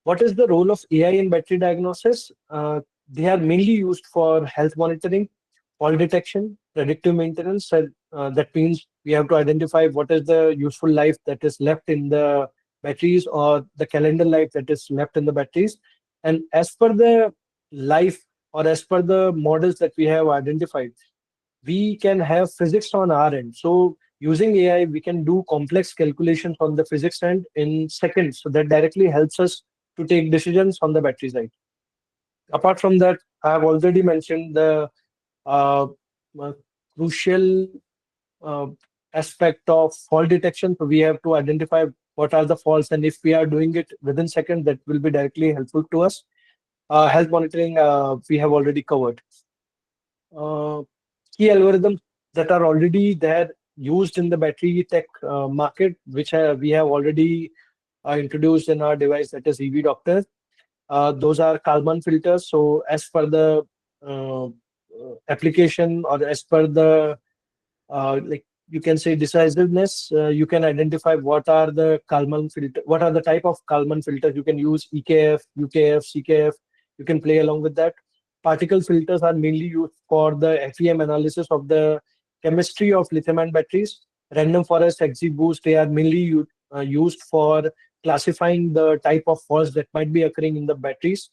What is the role of AI in battery diagnosis? They are mainly used for health monitoring, fault detection, predictive maintenance. That means we have to identify what is the useful life that is left in the batteries or the calendar life that is left in the batteries. And as per the life or as per the models that we have identified, we can have physics on our end. So using AI, we can do complex calculations on the physics end in seconds. So that directly helps us to take decisions on the battery side. Apart from that, I have already mentioned the uh, crucial uh, aspect of fault detection. So we have to identify what are the faults, and if we are doing it within seconds, that will be directly helpful to us. Health monitoring, we have already covered. Key algorithms that are already there used in the battery tech market, which we have already introduced in our device, that is EV Doctor. Those are Kalman filters. So as per the application or as per the like you can say decisiveness, you can identify what are the Kalman filter, what are the type of Kalman filters. You can use EKF, UKF, CKF. You can play along with that. Particle filters are mainly used for the FEM analysis of the chemistry of lithium-ion batteries. Random forest, XGBoost, they are mainly used for classifying the type of faults that might be occurring in the batteries.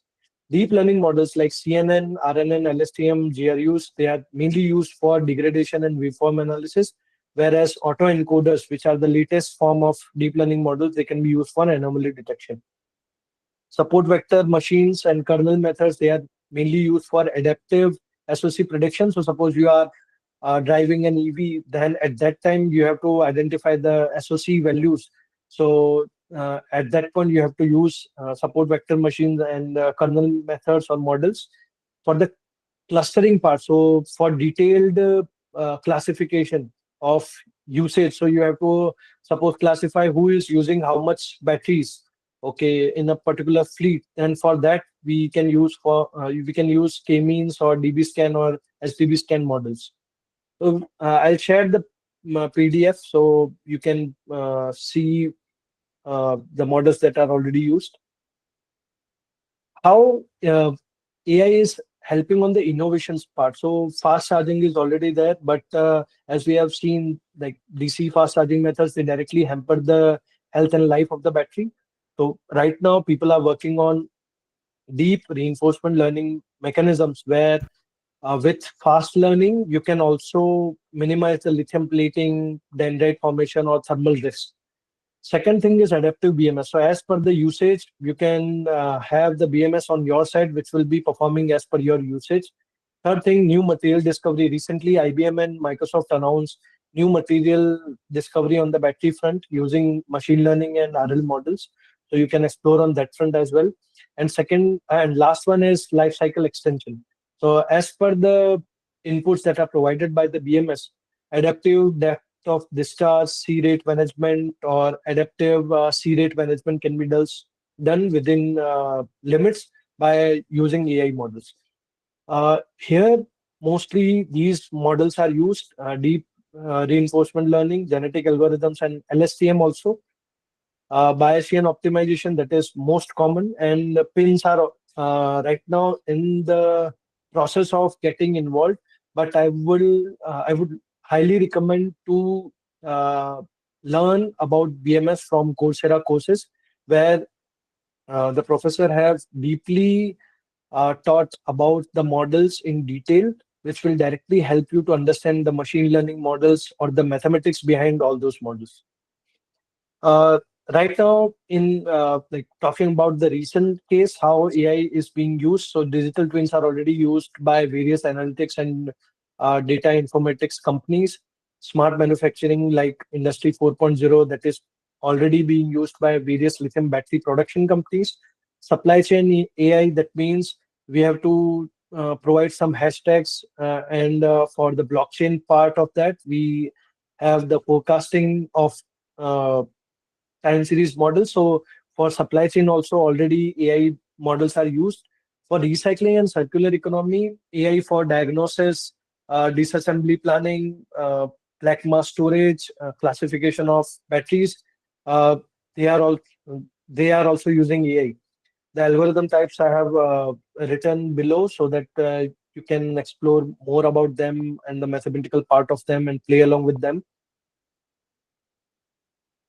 Deep learning models like CNN, RNN, LSTM, GRUs, they are mainly used for degradation and waveform analysis, whereas autoencoders, which are the latest form of deep learning models, they can be used for anomaly detection. Support vector machines and kernel methods, they are mainly used for adaptive SOC prediction. So suppose you are driving an EV, then at that time you have to identify the SOC values. So at that point you have to use support vector machines and kernel methods or models for the clustering part. So for detailed classification of usage, so you have to suppose classify who is using how much batteries okay, in a particular fleet. And for that, we can use k-means or db scan or sdb scan models. So I'll share the PDF so you can see the models that are already used. How AI is helping on the innovations part. So fast charging is already there, but as we have seen, like DC fast charging methods, they directly hamper the health and life of the battery. So right now, people are working on deep reinforcement learning mechanisms where with fast learning, you can also minimize the lithium plating, dendrite formation, or thermal risk. Second thing is adaptive BMS. So as per the usage, you can have the BMS on your side, which will be performing as per your usage. Third thing, new material discovery. Recently, IBM and Microsoft announced new material discovery on the battery front using machine learning and RL models. So you can explore on that front as well. And second and last one is life cycle extension. So as per the inputs that are provided by the BMS, adaptive depth of discharge, C rate management, or adaptive C rate management can be done within limits by using AI models. Here, mostly these models are used deep reinforcement learning, genetic algorithms, and LSTM also. Bayesian optimization, that is most common, and the pins are right now in the process of getting involved. But I would highly recommend to uh, learn about BMS from Coursera courses, where the professor has deeply taught about the models in detail, which will directly help you to understand the machine learning models or the mathematics behind all those models. Uh, right now, in like talking about the recent case, how AI is being used. So digital twins are already used by various analytics and data informatics companies. Smart manufacturing like Industry 4.0, that is already being used by various lithium battery production companies. Supply chain AI, that means we have to provide some hashtags, and for the blockchain part of that, we have the forecasting of uh, time series models. So for supply chain also already AI models are used. For recycling and circular economy, AI for diagnosis, disassembly planning, black mass storage, classification of batteries, uh, they are all they are also using AI. The algorithm types I have written below so that you can explore more about them and the mathematical part of them and play along with them.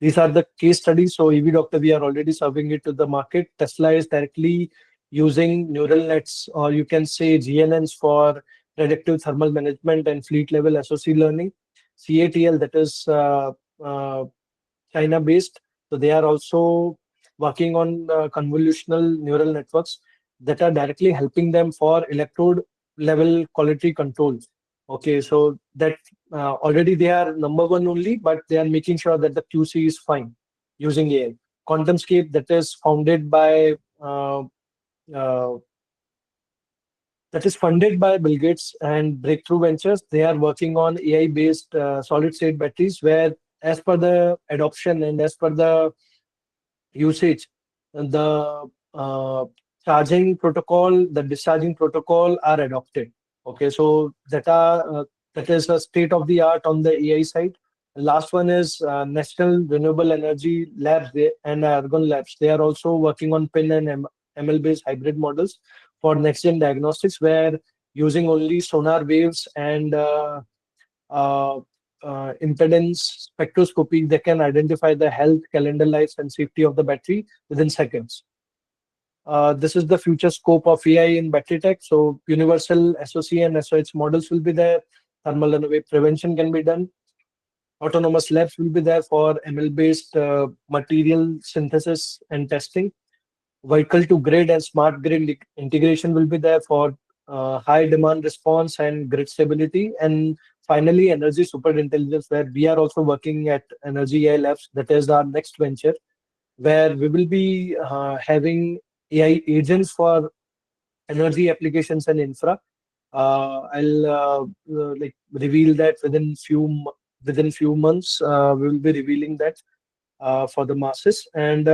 These are the case studies. So EV Doctor, we are already serving it to the market. Tesla is directly using neural nets, or you can say GNNs, for predictive thermal management and fleet level SOC learning. CATL, that is uh, China based. So they are also working on convolutional neural networks that are directly helping them for electrode level quality control. Okay, so that already they are number one only, but they are making sure that the QC is fine using AI. QuantumScape, that is founded by uh, that is funded by Bill Gates and Breakthrough Ventures. They are working on AI-based solid-state batteries, where, as per the adoption and as per the usage, the charging protocol, the discharging protocol are adopted. Okay, so that is a state of the art on the AI side. Last one is National Renewable Energy Labs and Argon Labs. They are also working on PIN and ML based hybrid models for next gen diagnostics, where using only sonar waves and uh, impedance spectroscopy, they can identify the health, calendar life, and safety of the battery within seconds. This is the future scope of AI in battery tech. So universal SOC and SOH models will be there. Thermal runaway prevention can be done. Autonomous labs will be there for ML-based material synthesis and testing. Vehicle to grid and smart grid integration will be there for high demand response and grid stability. And finally, energy super intelligence, where we are also working at Energy AI Labs. That is our next venture, where we will be having AI agents for energy applications and infra. I'll like reveal that within few months. We will be revealing that for the masses. And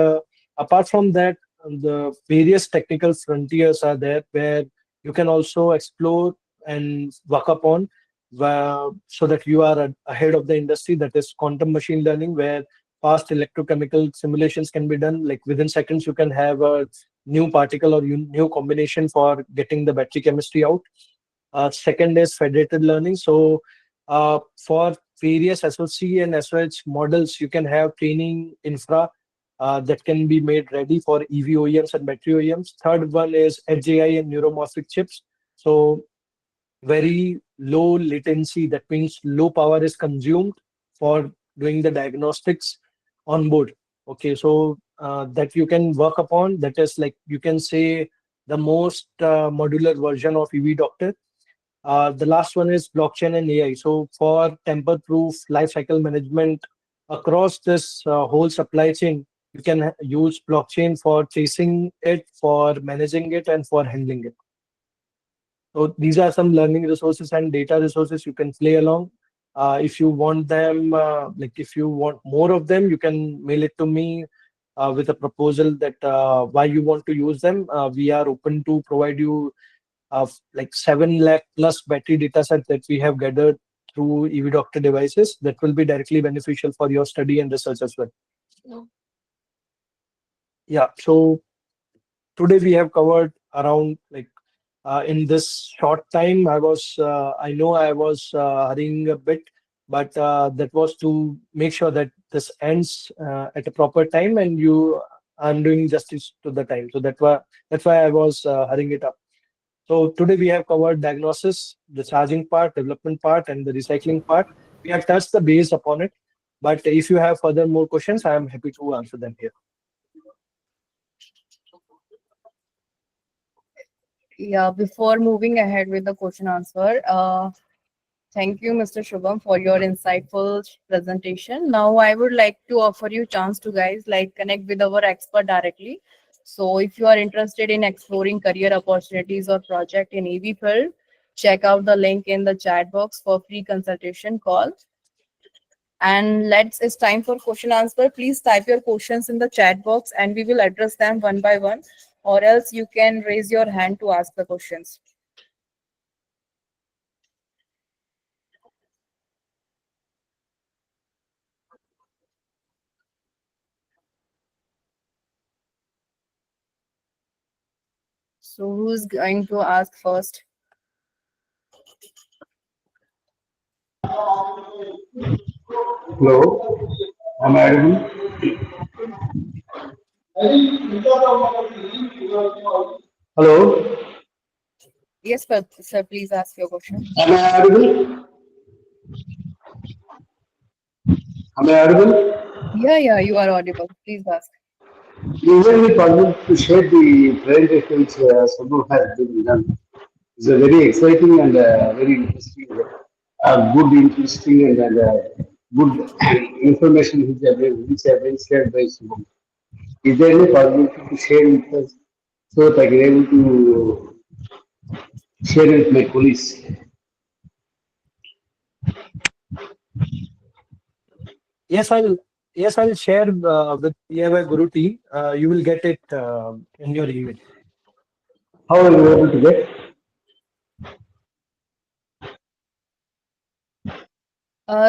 Apart from that, the various technical frontiers are there where you can also explore and work upon, so that you are ahead of the industry. That is quantum machine learning, where fast electrochemical simulations can be done. Like within seconds, you can have a new particle or new combination for getting the battery chemistry out. Second is federated learning. So for various SOC and SOH models, you can have training infra that can be made ready for EV OEMs and battery OEMs. Third one is edge AI and neuromorphic chips. So very low latency, that means low power is consumed for doing the diagnostics on board. Okay, so that you can work upon. That is, like, you can say, the most modular version of EV doctor. The last one is blockchain and AI. So for tamper-proof lifecycle management across this whole supply chain, you can use blockchain for tracing it, for managing it, and for handling it. So these are some learning resources and data resources you can play along. If you want them, if you want more of them, you can mail it to me with a proposal that why you want to use them. We are open to provide you of like 7 lakh plus battery data set that we have gathered through EV Doctor devices that will be directly beneficial for your study and research as well. Yeah, so today we have covered around in this short time. I know I was hurrying a bit, but that was to make sure that this ends at a proper time and I'm doing justice to the time. So that's why I was hurrying it up. So today we have covered diagnosis, the charging part, development part, and the recycling part. We have touched the base upon it. But if you have further more questions, I am happy to answer them here. Yeah, before moving ahead with the question answer, thank you, Mr. Shubham, for your insightful presentation. Now, I would like to offer you chance to guys connect with our expert directly. So, if you are interested in exploring career opportunities or project in EV field, check out the link in the chat box for free consultation call. And it's time for question answer. Please type your questions in the chat box and we will address them one by one, or else you can raise your hand to ask the questions. So who's going to ask first? Hello, am I audible? Hello, Yes, sir, please ask your question. am I audible? Am I audible? Yeah, you are audible. Please ask. Is it possible to share the presentation which Subbu has been done? It's a very exciting and very interesting, good, interesting and good information which have been shared by Subbu. Is there any possibility to share with us so that I can able to share with my colleagues? Yes, I'll share with DIYguru team. You will get it in your email. How are you able to get?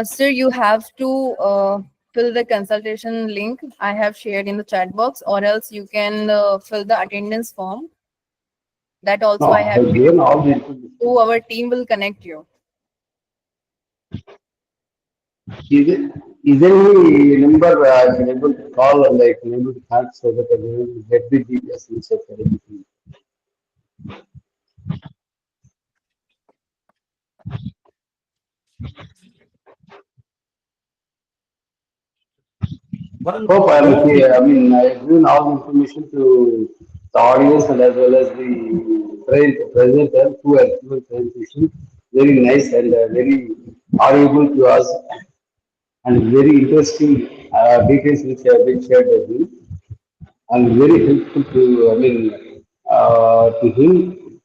Sir, you have to fill the consultation link I have shared in the chat box, or else you can fill the attendance form. That also No, I I have have shared. given all the information. So our team will connect you. Is there any number I can able to call and I can able to contact so that I can able to get the details inside for everything? Hope I am okay. I mean, I have given all the information to the audience and as well as the presenter who has given presentation. Very nice and very audible to us and very interesting details which have been shared with me and very helpful to, I mean, to him.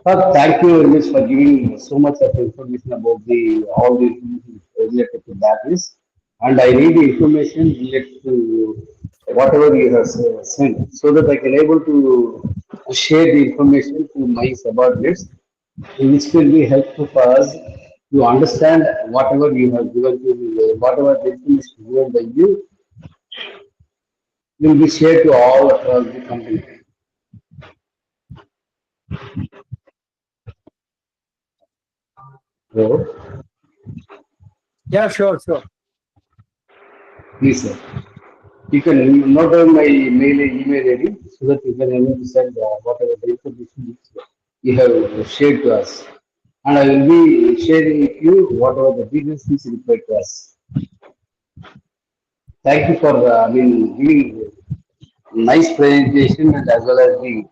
Thank you very much for giving so much of information about the all the information related to batteries. And I need the information related to whatever you have sent, so that I can able to share the information to my subordinates, which will be helpful for us to understand whatever you have given to whatever the information given by you will be shared to all across the company. So, Yeah, sure, sure. please, sir. You can note down my email ID so that you can able to send whatever the information which you have shared to us. And I will be sharing with you whatever the details is required to us. Thank you for giving nice presentation and as well as the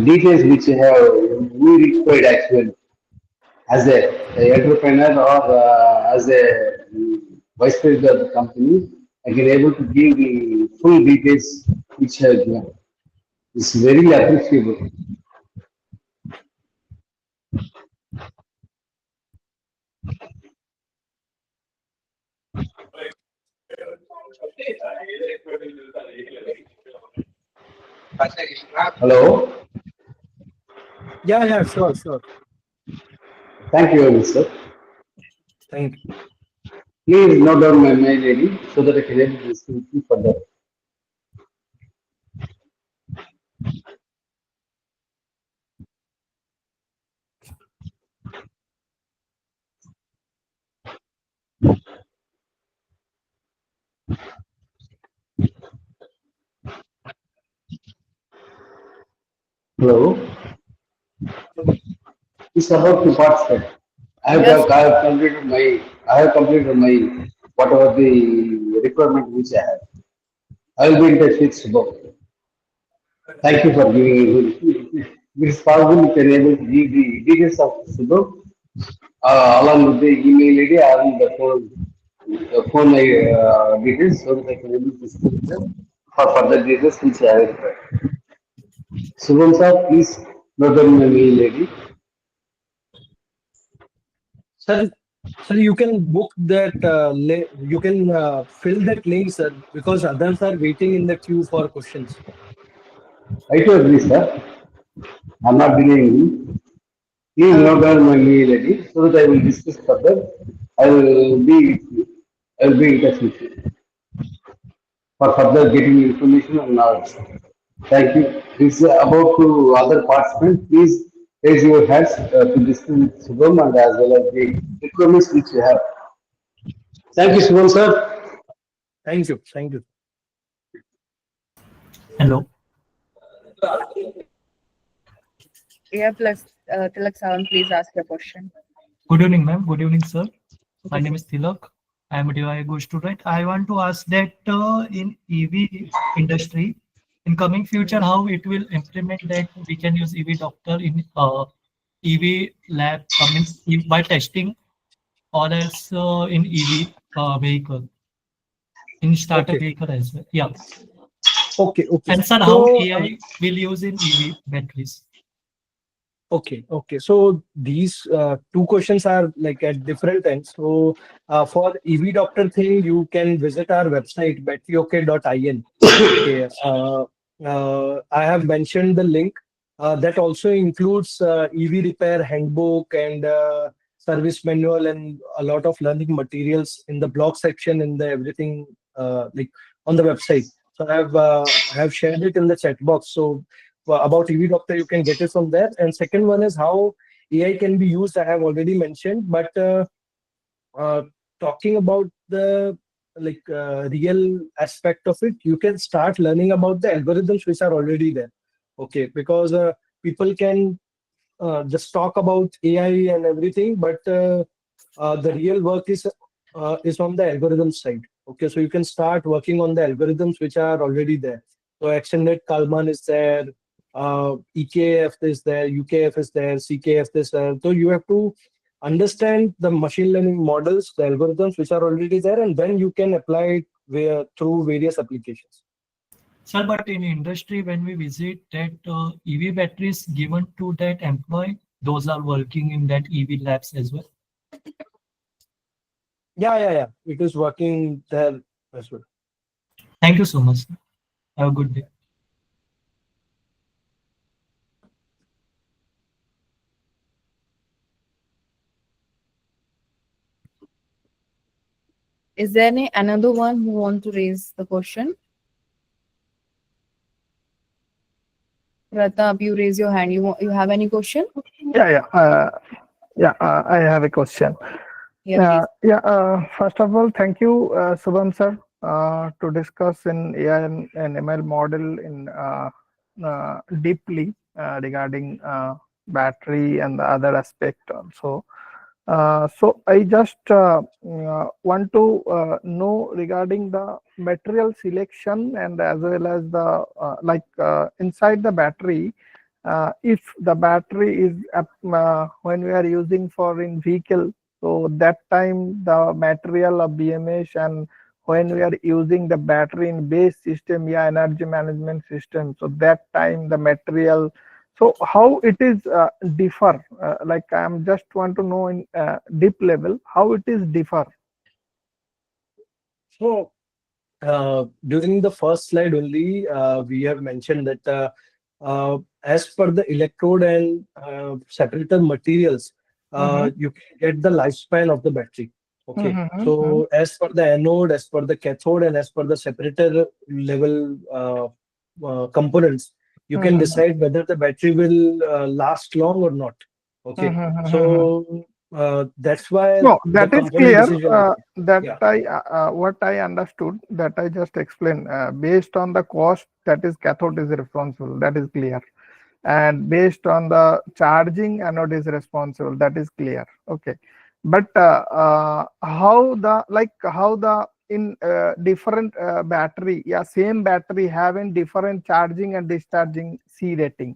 details which you have we required actually as a entrepreneur or as a vice president of the company. I can able to give the full details which you have given. It's very appreciable. Hello. Yeah, yeah, sure, sure. Thank you very much, sir. Thank you. Please note down my mail ID so that I can able to discuss with you further. Hello. It's about to participate. Yes, I have completed my whatever the requirement which I have. I will be in touch with Shubham. Thank you for giving me. If it is possible, you can able to give the details of Shubham along with the email ID and the phone details so that I can able to speak to them for further details which I have required. Shubham sir, please note down my mail ID. Sir, sir, you can book that, you can fill that link, sir, because others are waiting in the queue for questions. I to agree, sir. I'm not delaying you. Please uh, note down my mail ID so that I will discuss further. I will be with you. I will be in touch with you for further getting information and knowledge. Thank you. It's about to other participants. Please raise your hands to discuss with Shubham and as well as the requirements which you have. Thank you, Shubham sir. Thank you. Thank you. Hello. yeah, plus Tilak Sawan, please ask your question. Good evening, ma'am. Good evening, sir. My name is Tilak. I am a DIYguru student. I want to ask that in EV industry, in coming future, how it will implement that we can use EV doctor in EV lab, means by testing, or else in EV vehicle, in starter Okay. vehicle as well. Yeah. Okay. Okay. And sir, how So, AI will use in EV batteries? okay. Okay. So these two questions are like at different ends. So for EV doctor thing, you can visit our website, batteryok.in. Okay. I have mentioned the link. That also includes EV repair handbook and service manual and a lot of learning materials in the blog section in the everything like on the website. So I have shared it in the chat box. So about EV doctor, you can get it from there. And second one is how AI can be used. I have already mentioned, but uh, talking about the real aspect of it, you can start learning about the algorithms which are already there. Okay, because people can just talk about AI and everything, but the real work is on the algorithm side. Okay, so you can start working on the algorithms which are already there. So extended Kalman is there, EKF is there, UKF is there, CKF is there. So you have to understand the machine learning models, the algorithms which are already there, and then you can apply it through various applications. Sir, but in industry, when we visit that EV batteries given to that employee, those are working in that EV labs as well. Yeah. It is working there as well. Thank you so much. Have a good day. Is there any another one who want to raise the question? Pratap, you raise your hand. You have any question? Yeah, yeah. I have a question. Yeah, please. First of all, thank you, Shubham sir, to discuss in AI and ML model in deeply regarding battery and the other aspect also. So I just want to know regarding the material selection and as well as the inside the battery. If the battery is when we are using for in vehicle, so that time the material of BMS, and when we are using the battery in base system, yeah, energy management system, so that time the material, so how it is differ? Like I'm just want to know in deep level how it is differ. So during the first slide only, we have mentioned that as per the electrode and separator materials, Mhm. you can get the lifespan of the battery. Okay. Mhm, mhm, So as per the anode, as per the cathode, and as per the separator level components, you can mhm, decide whether the battery will last long or not. Okay. mhm, mhm. So that's why No, the that is component clear. decision is made. That Yeah. I what I understood, that I just explained. Based on the cost, that is cathode is responsible. That is clear. And based on the charging, anode is responsible. That is clear. Okay. But how the how the in different battery, yeah, same battery having different charging and discharging C rating.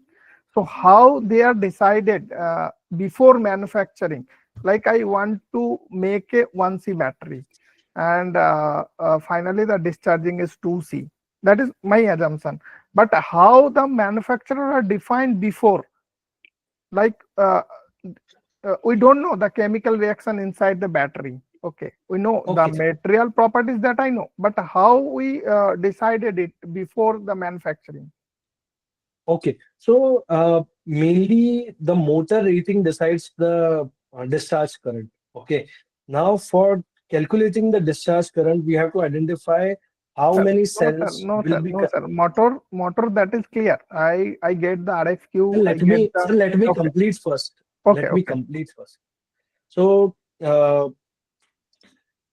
So how they are decided before manufacturing? Like I want to make a 1C battery, and finally the discharging is 2C. That is my assumption. But how the manufacturer are defined before, like we don't know the chemical reaction inside the battery. Okay, we know the Okay. material properties, that I know, but how we decided it before the manufacturing? Okay, so mainly the motor rating decides the discharge current. Okay, now for calculating the discharge current, we have to identify how Sir, many no, sir, cells no, will sir, be. no, sir. Motor, that is clear. I get the Sir, RFQ. I let get me, the. sir, let me Okay, complete first. okay, Let me okay. complete first. So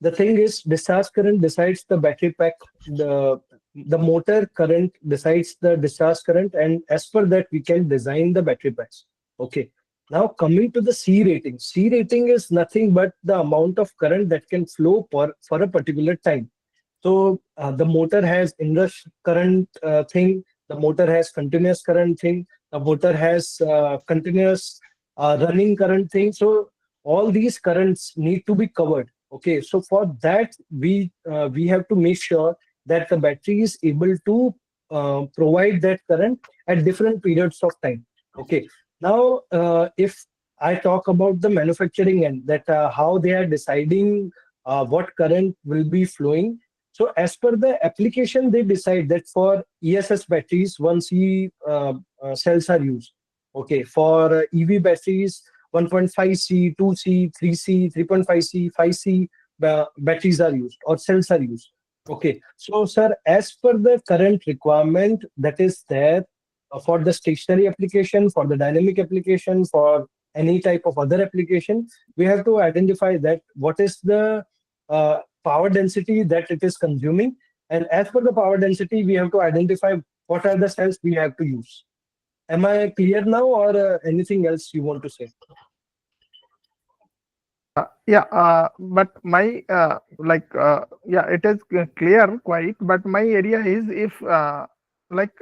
the thing is, discharge current decides the battery pack. The motor current decides the discharge current, and as per that, we can design the battery packs. Okay. Now coming to the C rating. C rating is nothing but the amount of current that can flow for a particular time. So the motor has inrush current thing. The motor has continuous current thing. The motor has continuous running current thing. So all these currents need to be covered. Okay, so for that we have to make sure that the battery is able to provide that current at different periods of time. Okay, now if I talk about the manufacturing end, that how they are deciding what current will be flowing. So as per the application, they decide that for ESS batteries, 1C cells are used. Okay, for EV batteries, 1.5C, 2C, 3C, 3.5C, 5C batteries are used or cells are used. Okay, so sir, as per the current requirement that is there for the stationary application, for the dynamic application, for any type of other application, we have to identify that what is the power density that it is consuming. And as per the power density, we have to identify what are the cells we have to use. Am I clear now, or anything else you want to say? Yeah, but my yeah, it is clear quite. But my area is if like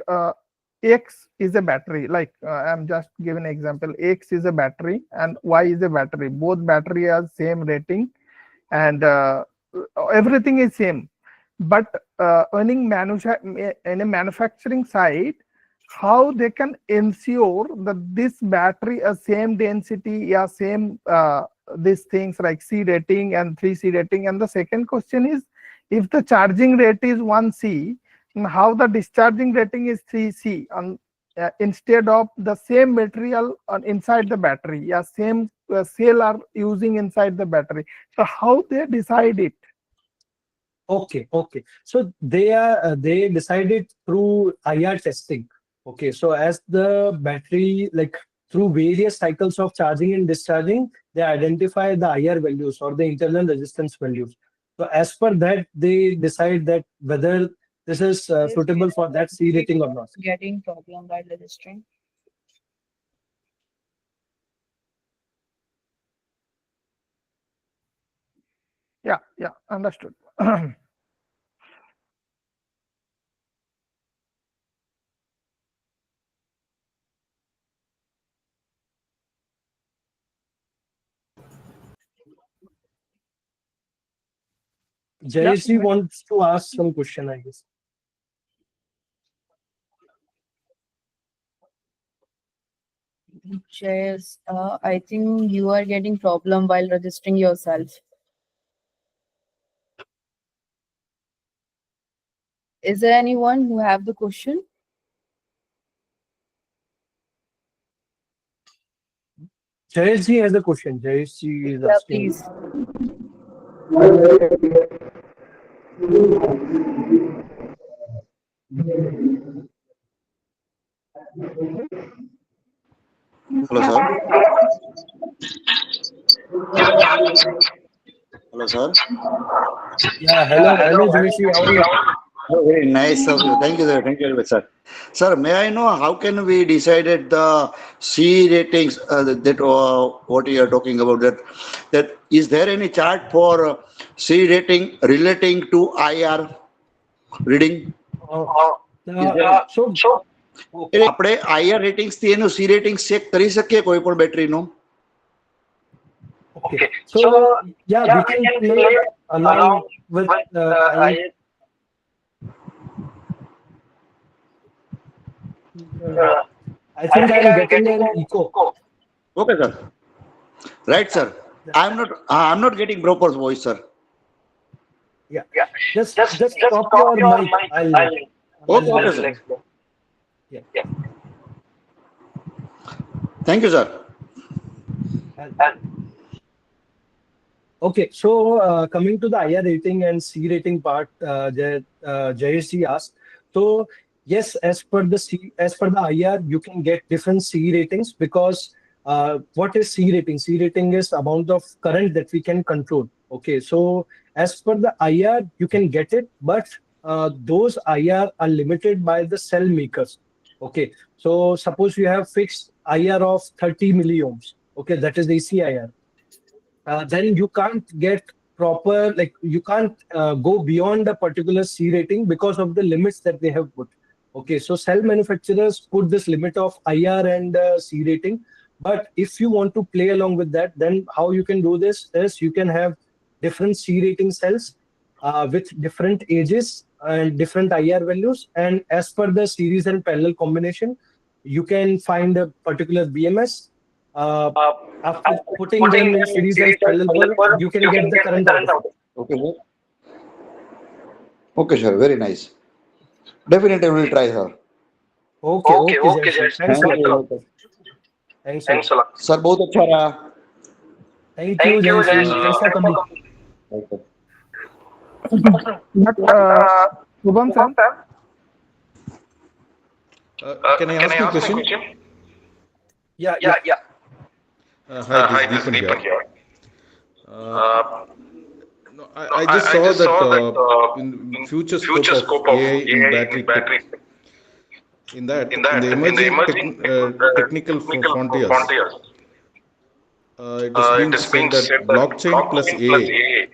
X is a battery. Like I'm just giving an example. X is a battery and Y is a battery. Both battery are same rating, and everything is same. But in a manufacturing side, how they can ensure that this battery a same density, yeah, same these things like C rating and 3C rating. And the second question is, if the charging rate is 1C, how the discharging rating is 3C on instead of the same material on inside the battery. Yeah, same cell are using inside the battery. So how they decide it? Okay, okay. So they decided through IR testing. Okay, so as the battery, like through various cycles of charging and discharging, they identify the IR values or the internal resistance values. So as per that, they decide that whether this is suitable for that C rating or not. Getting problem while registering. Yeah, yeah, understood. Yeah, Jayashree wants to ask some question, I guess. Yes, I think you are getting problem while registering yourself. Is there anyone who have the question? Jayashree has a question. Jayashree is Yeah, asking. please. Hello, sir. Hello, sir. Yeah, hello, Jayashree. How are you? Oh, very nice of you. Thank you, sir. Thank you very much, sir. Sir, may I know how can we decided the C ratings that what you are talking about? That is there any chart for C rating relating to IR reading? Uh, Is the, there? so, એટલે આપણે IR ratings થી એનું C ratings check કરી શકીએ કોઈ પણ બેટરીનું? okay. So, yeah, we can play along with I think I'm getting an echo. Okay, sir. Right, sir. I'm not getting proper voice, sir. Yeah, just stop your mic. Okay, I'll okay, sir. explain. Yeah. Thank you, sir. Okay, so coming to the IR rating and C rating part, Jayesh asked. So yes, as per the IR, you can get different C ratings because what is C rating? C rating is amount of current that we can control. Okay, so as per the IR, you can get it, but those IR are limited by the cell makers. Okay, so suppose you have fixed IR of 30 milliohms. Okay, that is the ACIR. Then you can't get proper, like you can't go beyond a particular C rating because of the limits that they have put. Okay, so cell manufacturers put this limit of IR and C rating. But if you want to play along with that, then how you can do this is you can have different C rating cells with different ages and different IR values. And as per the series and parallel combination, you can find a particular BMS. After putting them in series and parallel bulb, you can get the current out of it. Okay, sir. Okay, sir. Very nice. Definitely we will try, sir. Okay, okay, Jayesh. Thanks a Thank lot. you very much. Thanks a lot. Sir बहुत अच्छा रहा. Thank you, Jayesh. Thanks for coming. Okay. but Shubham sir, Can I ask you a question? Yeah. Hi, this is Deepan here. No, I just saw that in future scope of AI in battery tech, in the emerging technical frontiers, it is being said that blockchain plus AI,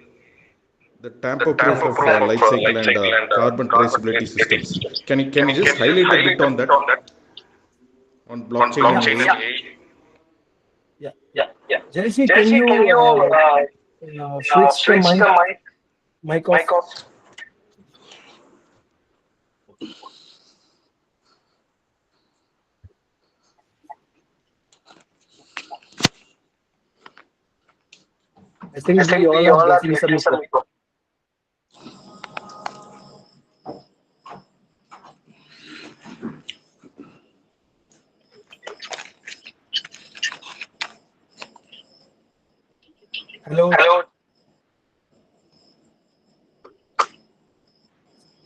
the tamper-proof of life cycle and carbon traceability systems. Can you just highlight a bit on that? On blockchain and AI? Yeah. Jayesh, can you switch the mic off? I think we all are getting some echo. Hello.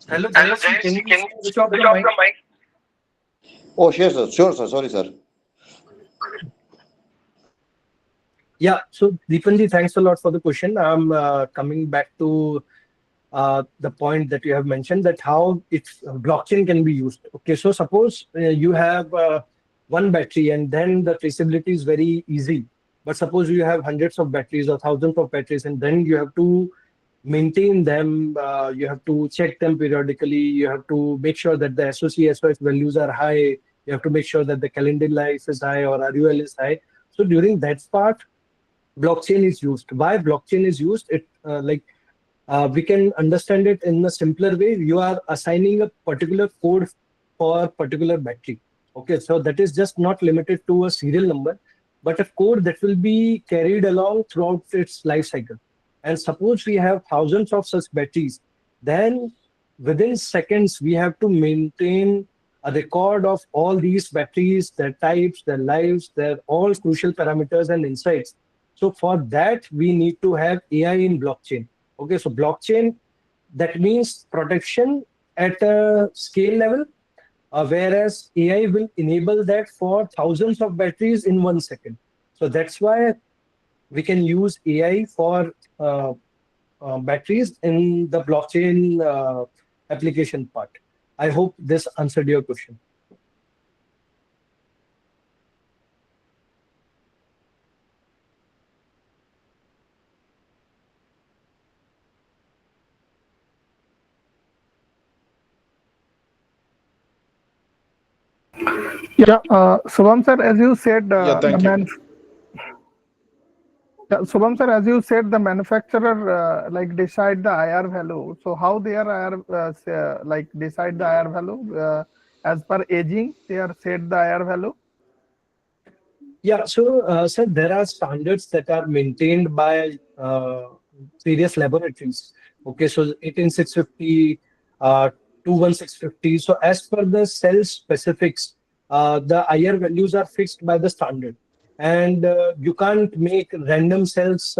Hello, Jayesh. Can you switch off the mic? Oh, sure, sir. Sure, sir. Sorry, sir. Yeah. So, Deepanji, thanks a lot for the question. I'm coming back to the point that you have mentioned, that how it's blockchain can be used. Okay. So, suppose you have one battery and then the traceability is very easy. But suppose you have hundreds of batteries or thousands of batteries, and then you have to maintain them. You have to check them periodically. You have to make sure that the SOC, SOF values are high. You have to make sure that the calendar life is high or RUL is high. So during that part, blockchain is used. Why blockchain is used? We can understand it in a simpler way. You are assigning a particular code for particular battery. Okay, so that is just not limited to a serial number, but a code that will be carried along throughout its life cycle. And suppose we have thousands of such batteries, then within seconds we have to maintain a record of all these batteries, their types, their lives, their all crucial parameters and insights. So for that, we need to have AI in blockchain. Okay, so blockchain, that means protection at a scale level, whereas AI will enable that for thousands of batteries in 1 second. So that's why we can use AI for batteries in the blockchain application part. I hope this answered your question. Yeah, Shubham sir, as you said, Yeah, thank you. Shubham sir, as you said, the manufacturer like decide the IR value. So how they are like decide the IR value as per aging? They are set the IR value. Yeah, so sir, there are standards that are maintained by various laboratories. Okay, so 18650, 21650. So as per the cell specifics, the IR values are fixed by the standard, and you can't make random cells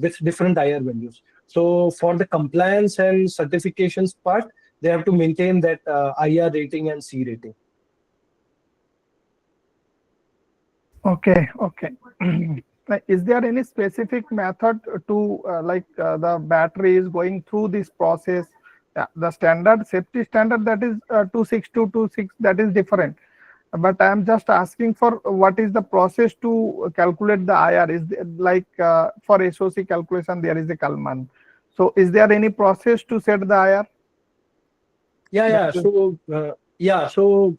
with different IR values. So for the compliance and certifications part, they have to maintain that IR rating and C rating. Okay, okay. Is there any specific method to the battery is going through this process? The standard safety standard, that is 26226, that is different. But I am just asking for what is the process to calculate the IR? Is like for SOC calculation there is a Kalman. So is there any process to set the IR? So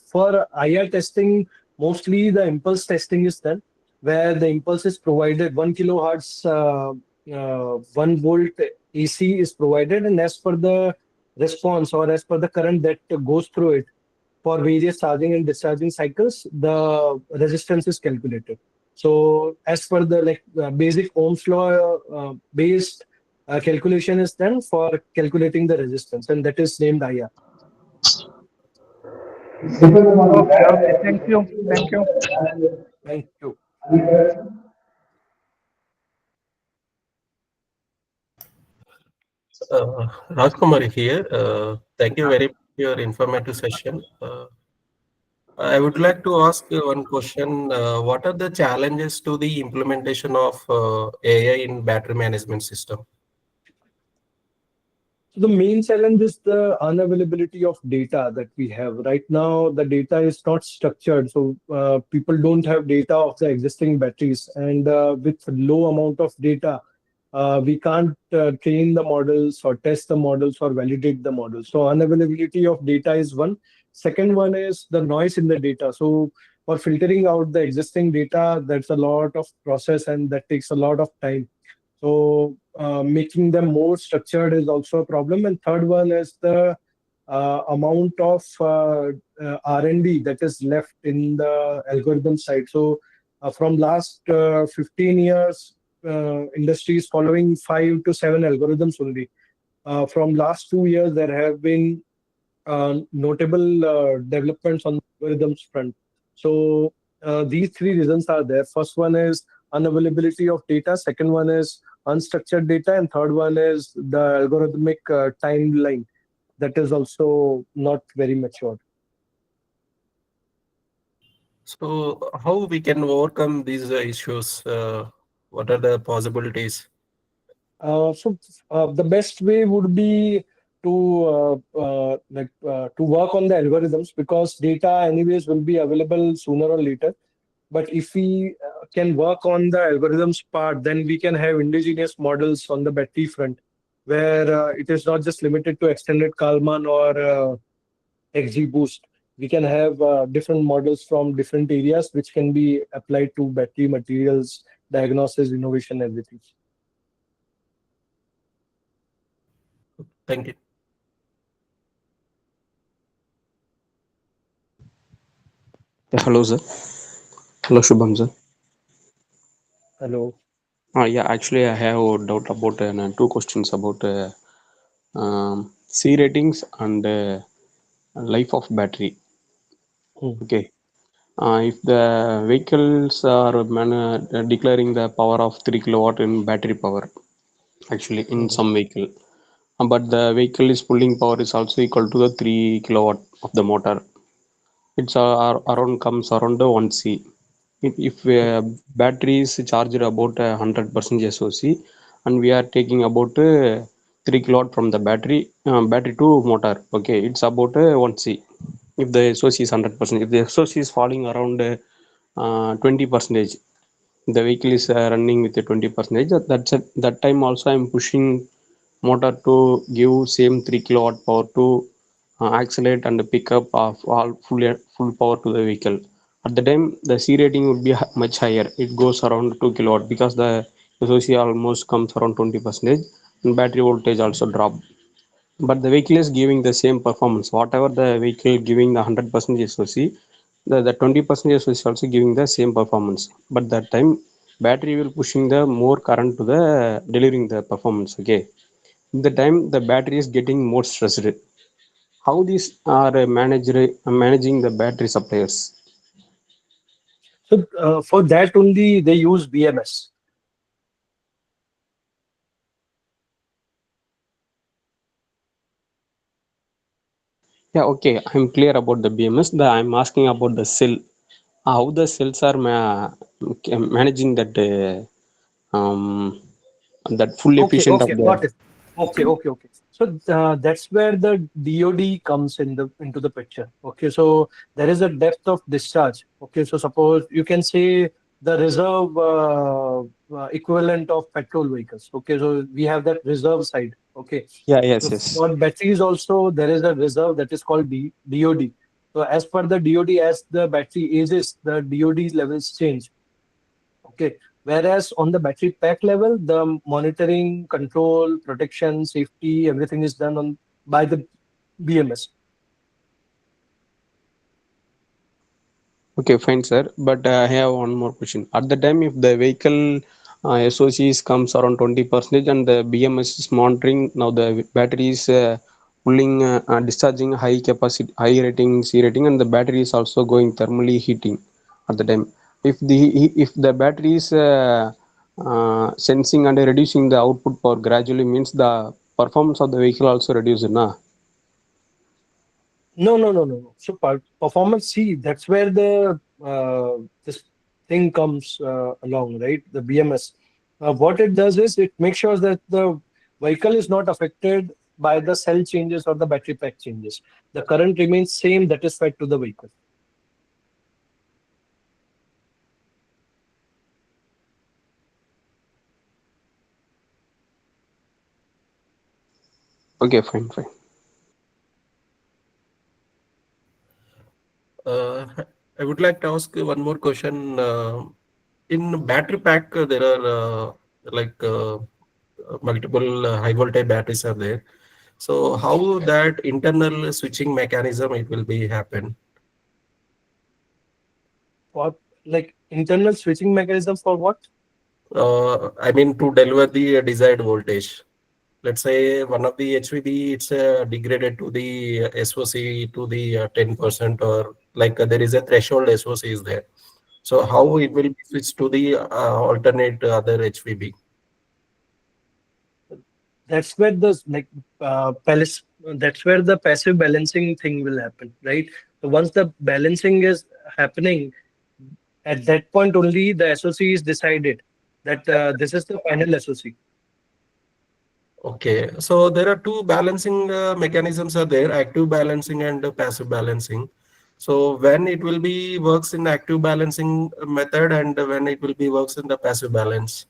for IR testing, mostly the impulse testing is done, where the impulse is provided 1 kilohertz, 1 volt AC is provided, and as per the response or as per the current that goes through it for various charging and discharging cycles, the resistance is calculated. So as per the basic Ohm's law based calculation is done for calculating the resistance, and that is named IR. Okay, okay. Thank you. Thank you. Thank you. Rajkumari here. Thank you very much for your informative session. I would like to ask you one question. What are the challenges to the implementation of AI in battery management system? So the main challenge is the unavailability of data that we have. Right now, the data is not structured. So people don't have data of the existing batteries. And with low amount of data, we can't train the models or test the models or validate the models. So unavailability of data is one. Second one is the noise in the data. So for filtering out the existing data, that's a lot of process and that takes a lot of time. So making them more structured is also a problem. And third one is the amount of R&D that is left in the algorithm side. So from last 15 years, industry is following 5 to 7 algorithms only. From last 2 years, there have been notable developments on the algorithms front. So these three reasons are there. First one is unavailability of data, second one is unstructured data, and third one is the algorithmic timeline that is also not very mature. So how we can overcome these issues? What are the possibilities? The best way would be to work on the algorithms, because data anyways will be available sooner or later. But if we can work on the algorithms part, then we can have indigenous models on the battery front, where it is not just limited to extended Kalman or XGBoost. We can have different models from different areas which can be applied to battery materials, diagnosis, innovation, everything. Thank you. Yeah, hello, sir. Hello, Shubham, sir. Hello. Yeah, actually, I have a doubt about two questions about C ratings and life of battery. Hmm. Okay. If the vehicles are declaring the power of 3 kilowatt in battery power, actually, in Mhm. some vehicle, but the vehicle is pulling power is also equal to the 3 kilowatt of the motor. It's around comes around the 1C. If Okay. battery is charged about 100% SOC, and we are taking about 3 kilowatt from the battery to motor, okay, it's about 1C. If the SOC is 100%, if the SOC is falling around 20 percentage, the vehicle is running with a 20 percentage. That time also I'm pushing motor to give same 3 kilowatt power to accelerate and pick up of all full power to the vehicle. At the time the C rating would be much higher. It goes around 2 kilowatt because the SOC almost comes around 20 percentage, and battery voltage also drop. But the vehicle is giving the same performance. Whatever the vehicle giving the 100% SOC, the 20% SOC is also giving the same performance. But that time battery will pushing the more current to the delivering the performance. Okay, in the time the battery is getting more stressed. How these are managing the battery suppliers? So for that only they use BMS. Yeah, okay, I'm clear about the BMS. I'm asking about the cell. How the cells are managing that full Okay, efficient of okay, the. got it. Okay. So that's where the DOD comes into the picture. Okay, so there is a depth of discharge. Okay, so suppose you can say the reserve equivalent of petrol vehicles. Okay, so we have that reserve side. Okay, Yeah, so yes, yes. for batteries also there is a reserve that is called DOD. So as per the DOD, as the battery ages, the DOD levels change. Okay. Whereas on the battery pack level, the monitoring, control, protection, safety, everything is done on by the BMS. Okay, fine, sir. But I have one more question. At the time, if the vehicle SOCs comes around 20% and the BMS is monitoring, now the battery is pulling, discharging high capacity, high rating, C rating, and the battery is also going thermally heating at the time. If the battery is sensing and reducing the output power gradually, means the performance of the vehicle also reduces, na? No. So performance, see, that's where the this thing comes along, right? The BMS. What it does is it makes sure that the vehicle is not affected by the cell changes or the battery pack changes. The current remains same that is fed to the vehicle. Okay, fine. Uh, I would like to ask you one more question. In battery pack, there are multiple high voltage batteries are there. So how that internal switching mechanism it will be happen? What, like internal switching mechanism for what? I mean to deliver the desired voltage. Let's say one of the HVD it's degraded to the SOC to the 10%, or there is a threshold SOC is there. So how it will be switched to the alternate other HVB? That's where the palace. That's where the passive balancing thing will happen, right? So once the balancing is happening, at that point only the SOC is decided that this is the final SOC. Okay, so there are two balancing mechanisms are there, active balancing and passive balancing. So when it will be works in active balancing method and when it will be works in the passive balance.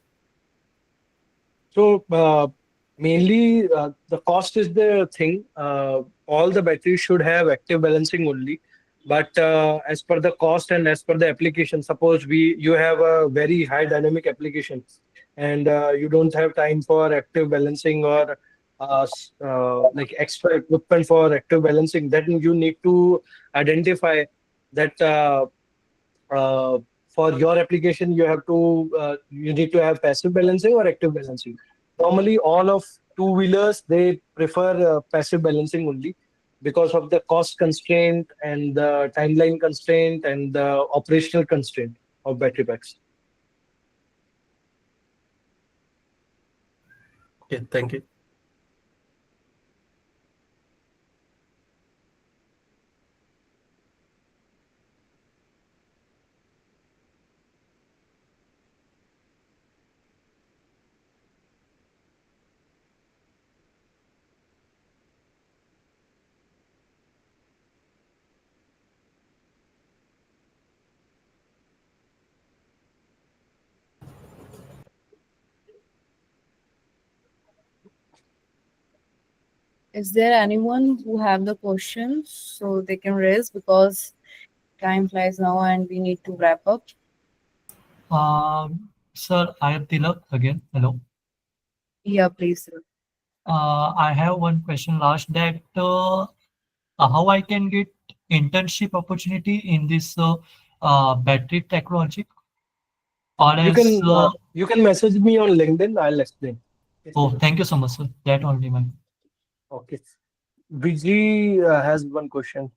So mainly the cost is the thing. All the batteries should have active balancing only. But as per the cost and as per the application, suppose you have a very high dynamic application and you don't have time for active balancing or like extra equipment for active balancing, then you need to identify that for your application you need to have passive balancing or active balancing. Normally all of two wheelers they prefer passive balancing only because of the cost constraint and the timeline constraint and the operational constraint of battery packs. Okay, thank you. Is there anyone who have the questions so they can raise, because time flies now and we need to wrap up? Sir, I am Tilak again. Hello. Yeah, please, sir. I have one question last that how I can get internship opportunity in this battery technology or else You can message me on LinkedIn. I'll explain. oh, thank you so much, sir. That only, man. Okay. Vijay has one question.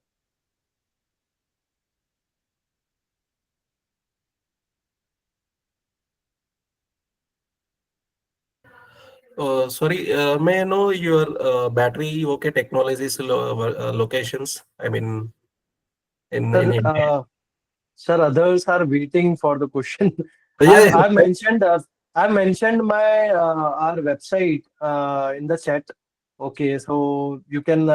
Sorry, may I know your battery OK technologies locations? I mean, in Sir, India. sir, others are waiting for the question. Yeah, yeah. I mentioned my our website in the chat. Okay, so you can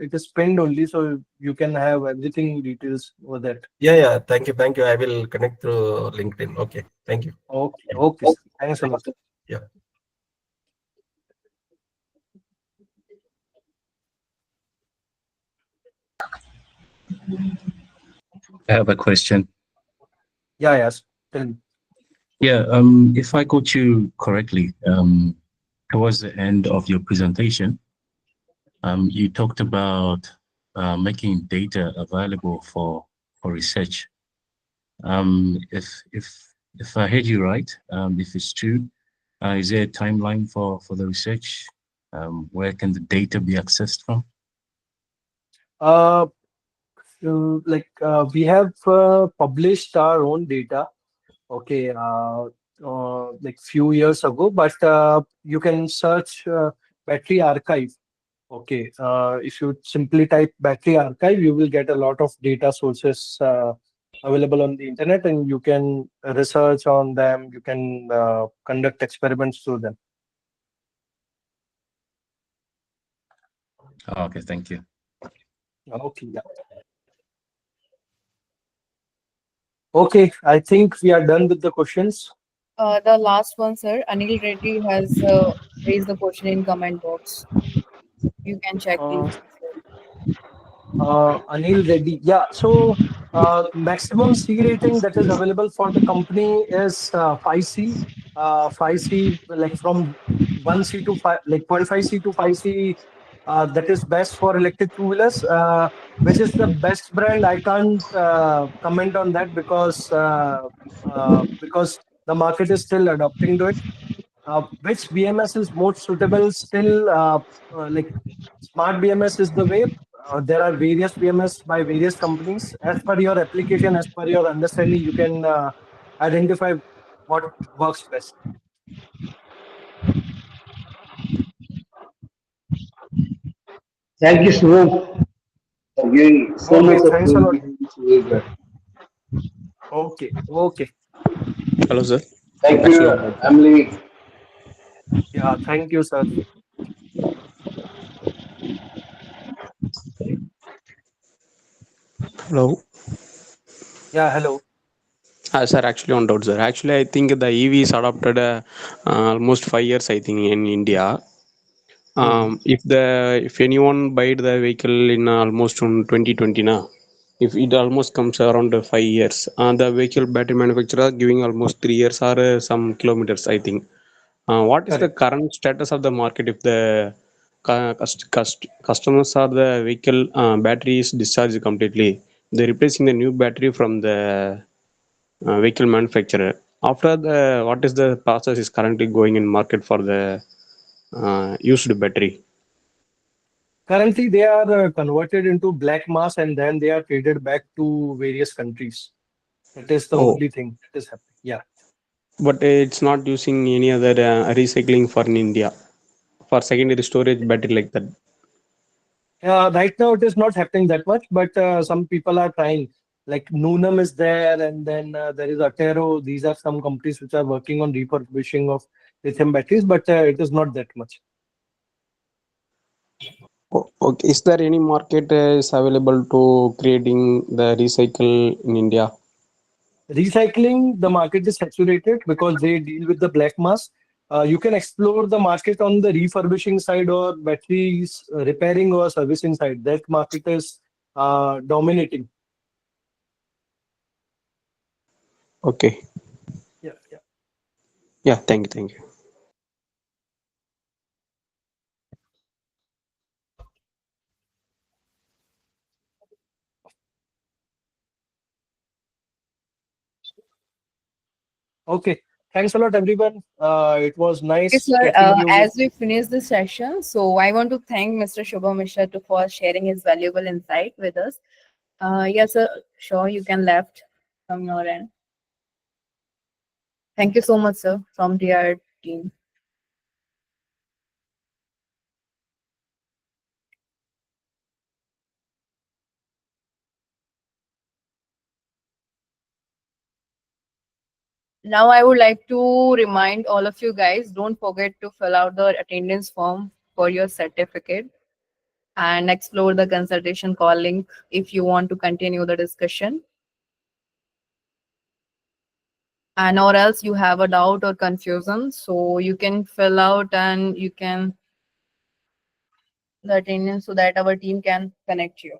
it is pinned only, so you can have everything details over that. Yeah, yeah. Thank you, thank you. I will connect through LinkedIn. Okay, thank you. Okay, okay, sir. Thanks a lot. Yeah. I have a question. Yeah, yes. Tell me. Yeah, if I got you correctly, towards the end of your presentation, you talked about making data available for research. If I heard you right, if it's true, is there a timeline for the research? Where can the data be accessed from? So, we have published our own data. Okay, like few years ago, but you can search battery archive. Okay, if you simply type battery archive, you will get a lot of data sources available on the internet, and you can research on them. You can conduct experiments through them. Okay, thank you. Okay, yeah. Okay, I think we are done with the questions. The last one, sir. Anil Reddy has raised the question in comment box. You can check, please. Anil Reddy. Yeah, so maximum C rating that is available for the company is 5C. 5C, like from 1C to 5, like 0.5C to 5C, that is best for electric two-wheelers. Which is the best brand? I can't comment on that because the market is still adopting to it. Which BMS is most suitable still, like smart BMS is the way. There are various PMS by various companies. As per your application, as per your understanding, you can identify what works best. Thank you, Shubham, for giving so Okay, much of thanks a lot. feedback. Okay, okay. Hello, sir. Thank you, Actually, on that. Emily. Yeah, thank you, sir. Hello. Yeah, hello. Sir, actually on doubt, sir. Actually, I think the EV is adopted almost 5 years, I think, in India. Hmm. If anyone buy the vehicle in almost on 2020 now, if it almost comes around 5 years, the vehicle battery manufacturer giving almost 3 years or some kilometers, I think. What is the Correct. current status of the market if the customers or the vehicle battery is discharged completely? They're replacing the new battery from the vehicle manufacturer. After the what is the process is currently going in market for the used battery? Currently, they are converted into black mass and then they are traded back to various countries. That is the Oh, only thing that is happening. Yeah. but it's not using any other recycling for in India for secondary storage battery like that. Right now, it is not happening that much, but some people are trying. Like Noonam is there, and then there is Atero. These are some companies which are working on refurbishing of lithium batteries, but it is not that much. Okay, is there any market is available to creating the recycle in India? Recycling, the market is saturated because they deal with the black mass. You can explore the market on the refurbishing side or batteries repairing or servicing side. That market is dominating. Okay, Yeah, yeah. yeah, thank you, thank you. Okay. Thanks a lot, everyone. It was Okay, nice sir. catching you with. As we finish the session, so I want to thank Mr. Shubham Mishra for sharing his valuable insight with us. Yes, sir. Sure, you can left from your end. Thank you so much, sir, from the team. Now, I would like to remind all of you guys, don't forget to fill out the attendance form for your certificate and explore the consultation call link if you want to continue the discussion. And or else you have a doubt or confusion, so you can fill out and you can the attendance so that our team can connect you.